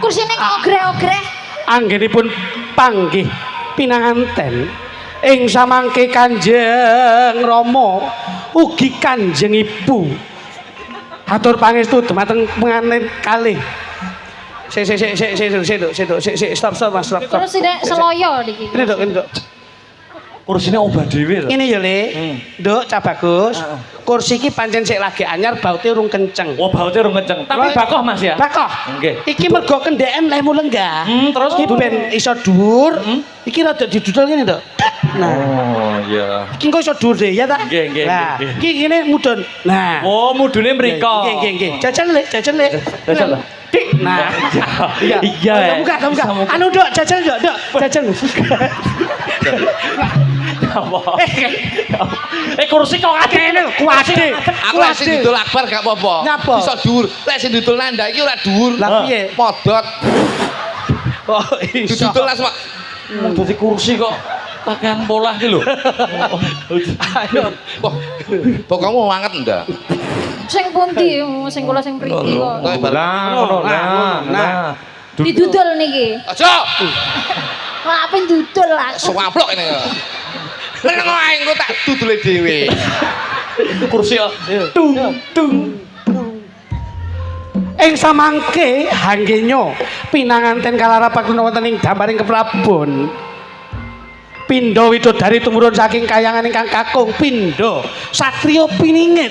kursine kok ogreh-ogreh. Anggenipun panggih pinanganten ing samangke Kanjeng Rama ugi Kanjeng Ibu. Atur pangestu dumateng pengantin kalih. Sik stop Mas stop. Terus sine seloyo niki. Ini Dok. Kursine obah dhewe lho. Ini ya Le. Nduk Cak Bagus. Kursi iki pancen sik lagi anyar baute urung kenceng. Oh, baute urung kenceng. Tapi bakoh Mas ya. Bakoh. Nggih. Iki mergo kendeken lehmu lenggah. Terus iki ben iso dhuwur. Iki rada didudul ngene, Dok. Nah. Oh, iya. Iki kok iso dhuwur deh ya ta? Nggih. Nah, iki ngene mudun. Nah. Oh, mudune mriko. Nggih. Jajan Le. Jajan lho. Dik. Nah. Iya. Buka. Anu, Dok, jajan, Dok. Jajan. Apa? Kursi kok akeh lho, Kuwade. Aku lek sing didol Akbar gak apa-apa. Ngapa? Iso dhuwur. Lek sing didol Nanda iki ora dhuwur. Lah piye? Podot. Oh, iso. Didol las Pak. Dadi kursi kok pakaian pola iki lho. Ayo. Wah. Pokokmu wanget ndak? Sing pundi? Sing kula sing mriki kok. Nah. Didudul niki. Aja. Lah ape dudul lah. Suwaplok ini. Meneng ae engko tak dudule dhewe. Kursi kok tung. Ing samangke hanggenyo pinanganten kalarapaken wonten ing damparing keprabon. Pindha widodari tumurun saking kayangan ingkang kakung Pindha satriya piningit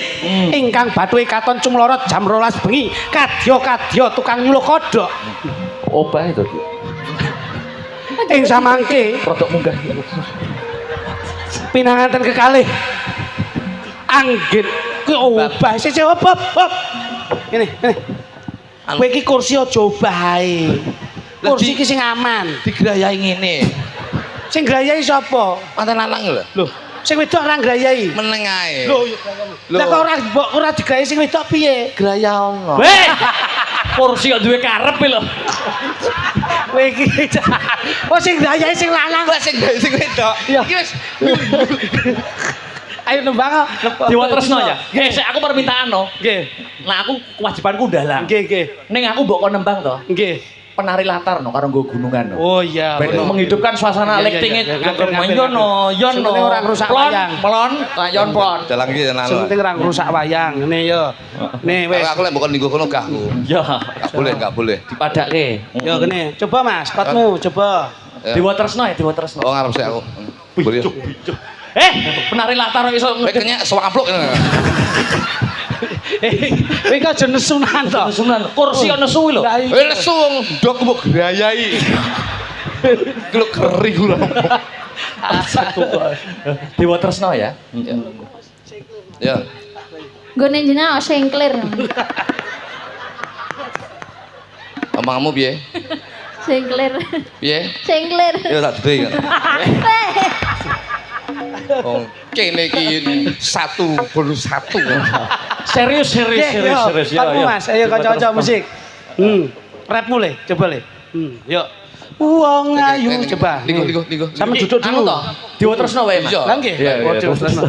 ingkang bathuke katon cumlorot jam 12 bengi kadya-kadya tukang nyuluh kodhok. Obah itu. Ing samangke Rodok munggah. pinanganten kekalih anggen kuwi obah sik obah. Ngene. Kowe iki kursi aja obah ae. Kursi iki sing aman. Digrayahi ngene. Sing grayai sapa? Mantan lanang lho. Lho, sing wedok ora grayai. Meneng ae. Lho, lah kok ora digrayai sing wedok piye? Graya ono. Weh. Kursi kok duwe karep lho. Kowe iki. Oh sing grayai sing lanang. Lah sing wedok. Iya. Iki wis Ayo nembang. Dewa Tresna ya. Nggih, sik aku permintaan no. Nggih. Nah aku kewajibanku ndalang. Nggih. Ning aku mbok kon nembang to. Nggih. Penari latar no karo nggo gunungan no. Oh iya. Ben menghidupkan suasana Iya, lifting iya, iya. ngger Ngambil, yono. Sementing ora ngrusak wayang. Melon, yon plon. dalang iki tenan. Sing penting ora ngrusak wayang. Ngene yo. Nih wis. Aku lek mbok ninggo kono gak aku. Ya, Enggak boleh. dipadake. Yo kene. Coba Mas, kotmu coba. Dewa Tresna ya, Dewa Tresna. Oh ngarep sik aku. Boleh. Penari latar kok iso Kayaknya sewapluk. Kowe kok aja nesunan to. Sunan kursi kok nesu lho. Lah iya. Lesu wong ndok mbok grayai. Geluk keri kula. Dewa Tresna ya. Ya. Nggone jenengan sing clear. Omongmu piye? Sing clear. Piye? Sing clear. Ya tak dede. Oh, kene iki 1 bonus 1. Serius. Kotmu Mas, ayo kanca-kanca musik. Rap mulai, coba le. Yuk. Wong ayu coba. Ligo. Sama duduk Anu dulu. to, Dewa Tresna wae Mas. Iya. Lah nggih. Iya, iya, Waduh, terus. Tresna.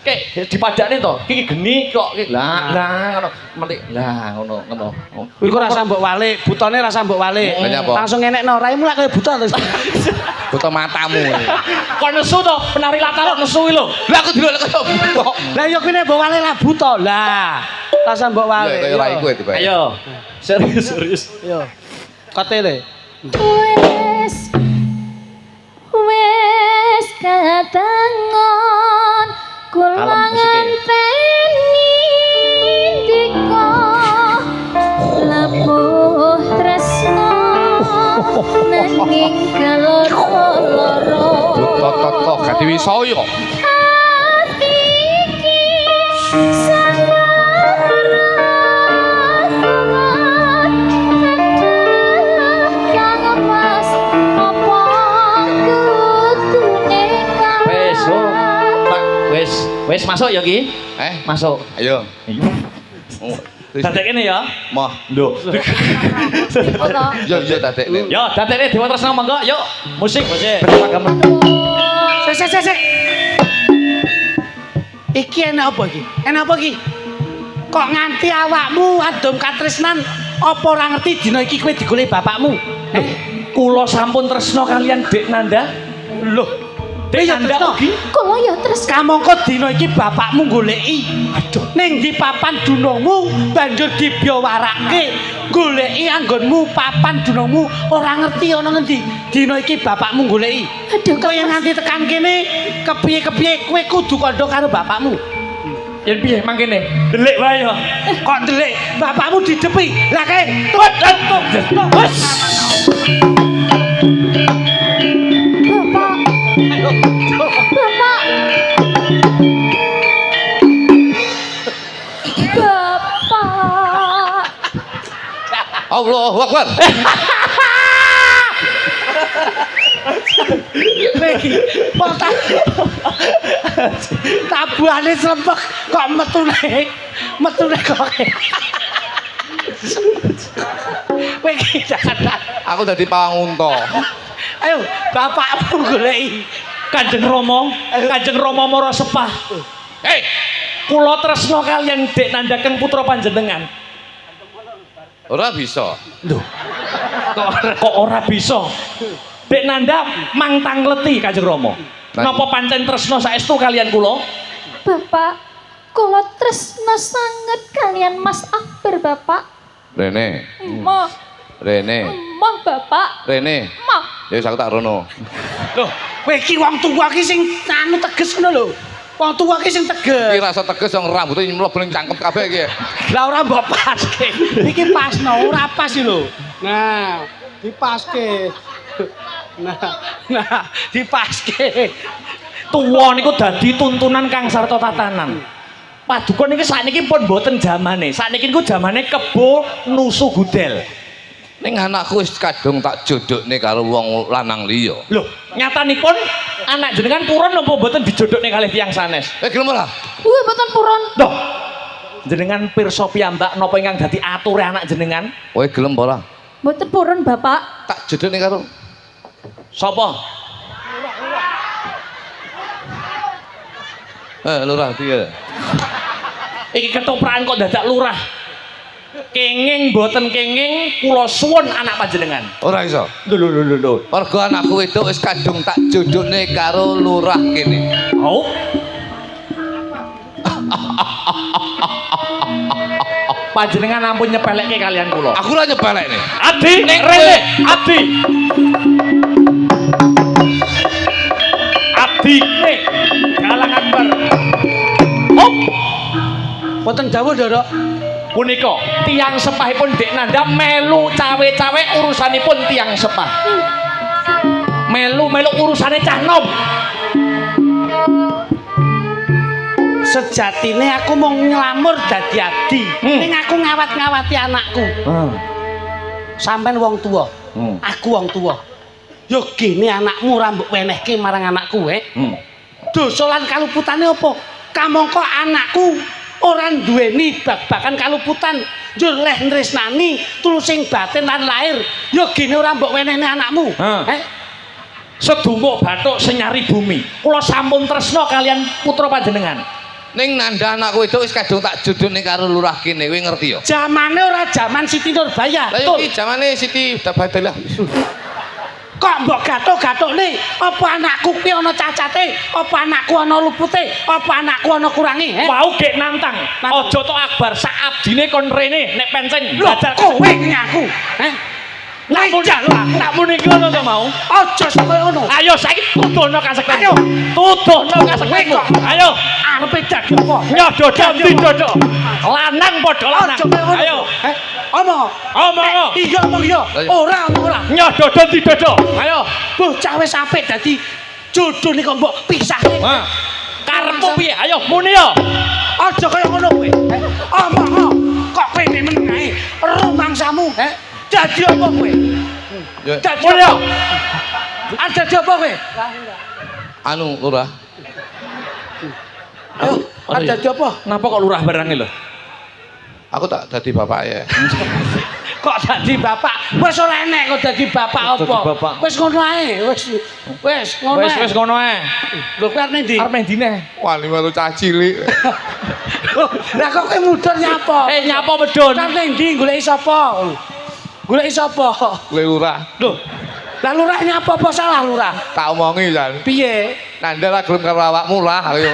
Kayak dipadakne to, iki geni kok. Lah ngono. Mentik. Lah ngono. Kuwi kok rasa mbok walik, butone rasa mbok walik. Lah nyapa? Langsung ngenekno, raimu lak kaya buta terus. Foto matamu. Kok nesu to, penari latar kok nesu lho. Lah aku dulu kaya buta. Lah yo kene mbok walik lah buta. Lah, rasa mbok walik. Ya kaya raiku itu, Pak. Ayo. Serius. Yo. Kotele. Wes katangon kula Alam musiknya. ngenteni dika lepuh tresna nanging kaloro-loro Butot gak diwisaya. ati iki Wes masuk ya Ki. Masuk. Ayo. Oh, Dadek kene ya. Moh. Lho. Yo dadekne. Yo, dadekne Dewa Tresna monggo, yuk. Musik. Sik. Iki enak apa iki? Enak apa iki? Kok nganti awakmu adom katresnan apa ora ngerti dina iki kowe digoleki bapakmu? Kula sampun tresna kalian Dek Nanda. Loh, Dek Nanda ugi. kula ya terus kamangka dina iki bapakmu goleki. Aduh, ning di papan dunungmu banjur dibyawarake. Goleki anggonmu papan dunungmu ora ngerti ana ngendi. Dina iki bapakmu goleki. Aduh, Kowe nganti tekan kene kepiye-kepiye kowe kudu kandha karo bapakmu. Yen piye mangkene? Delik wae ya. Kok ndelik bapakmu didepi. Lah kae Wes. Bapak Allahu Akbar. Lagi, tabuhane slempek kok metune kok. Kowe iki jangan. Aku dadi pangunta. Ayo, bapakmu goleki. Kanjeng Rama Mara Sepah. Hei, Kula tresna kalian Dek Nandaken putra panjenengan. ora bisa. Lho. Kok ora bisa? Dek Nanda mangtang leti Kanjeng Rama. Napa pancen tresna saestu kalian kula? Bapak kula tresna sanget kalian Mas Akbar Bapak. Rene, Emoh Rene, Bapak Rene. Emoh Ya wis aku tak rono. Loh, kowe iki wong tuwa iki sing anu teges ngono lho. Wong tuwa iki sing Iki teges. rasa teges yang rambutnya mlebu ning cangkem kabeh iki. Lah ora mbok paske. Iki pasno, ora pas iki lho. Nah, dipaske. Nah, dipaske. Tuwa niku dadi tuntunan kang sarta tatanan. Paduka niki sakniki pun mboten jamane. Sakniki niku jamane kebo nusu gudel. Ning anakku wis kadung tak jodhokne karo wong lanang liya. Lho, nyatanipun anak jenengan purun napa mboten dijodhokne kalih tiyang sanes? Gelem ora? Mboten purun. Loh, jenengan pirsa piyambak napa ingkang dadi ature anak jenengan? Kowe gelem apa ora? Mboten purun, Bapak. Tak jodhokne karo Sapa? lurah piye? Iki ketoprakan kok dadak lurah. Kenging mboten kenging kula suwun anak panjenengan. Ora iso. Lho. Mergo anakku wedok wis kadung tak jodhokne karo lurah kene. Au. Panjenengan ampun nyepelekke kalian kula. Aku ora nyepelekne. Adi, rene, Adi. Adi, nih, Galang Akbar. Hop, Mboten dawuh, Ndoro. punika tiang sepahipun Dek Nanda melu cawe-cawe urusanipun tiang sepah. Melu urusane cah nom. Sejatine aku mau nglamur dadi adi. Ning aku ngawat-ngawati anakku. Sampeyan wong tuwa. Aku wong tuwa. Yo gene anakmu ora mbok wenehke marang anakku, Dosa lan kaluputane apa? Kamangka anakku ora duweni bab-bakan kaluputan. Njur leh nresnani tulusing batin lan lahir. Yo gene ora mbok wenehne anakmu. Sedumuk bathuk senyari bumi. Kula sampun tresna kalian putra panjenengan. Ning Nanda anakku wedok wis kadung tak jodhone karo lurah kene. Kowe ngerti ya? Zamane ora zaman Siti Nurbaya. Lah iki zamane Siti Tabadalah. Kok mbok gathuk-gathukne apa anakku kuwi ana cacate, apa anakku ana lupute, apa anakku ana kurange, Wau gek nantang. Aja tok Akbar sak abdine kon rene nek pencen Lho, kowe ngaku, Nak muni iki ngono to mau. Aja sampe ngono. Ayo saiki tuduhno kasekten. Ayo. Tuduhno kasektenmu. Ayo. Arepe dadi apa? Nyododok didodok. Lanang padha lanang. Aja ngono. Ayo. Omong. Omong. Iya omong iya. Ora. Nyododok didodok. Ayo. Bocah wis apik dadi jodone kok mbok pisahke. Karepmu piye? Ayo muni yo. Aja kaya ngono kowe. Omong. Kok kowe meneng ae rumangsamu, Dadi apa kowe? Dadi Muni yo. Dadi apa kowe? Anu lurah. Ayo, dadi apa? Napa kok lurah barang lho? Aku tak dadi bapak ya. Kok dadi bapak? Wis ora enek kok dadi bapak apa? Wis ngono ae, wis ngono ae. Wis ngono ae. Lho kowe arep ndi? Arep ndi neh? Wali walu cah cilik. Lah kok kowe mudhun nyapa? Nyapa medun. Arep ndi goleki sapa? Goleki sapa? Kowe lurah. Lho. Lah lurah nyapa apa salah lurah? Tak omongi jan. Piye? Nanda lah gelem karo awakmu lah ayo.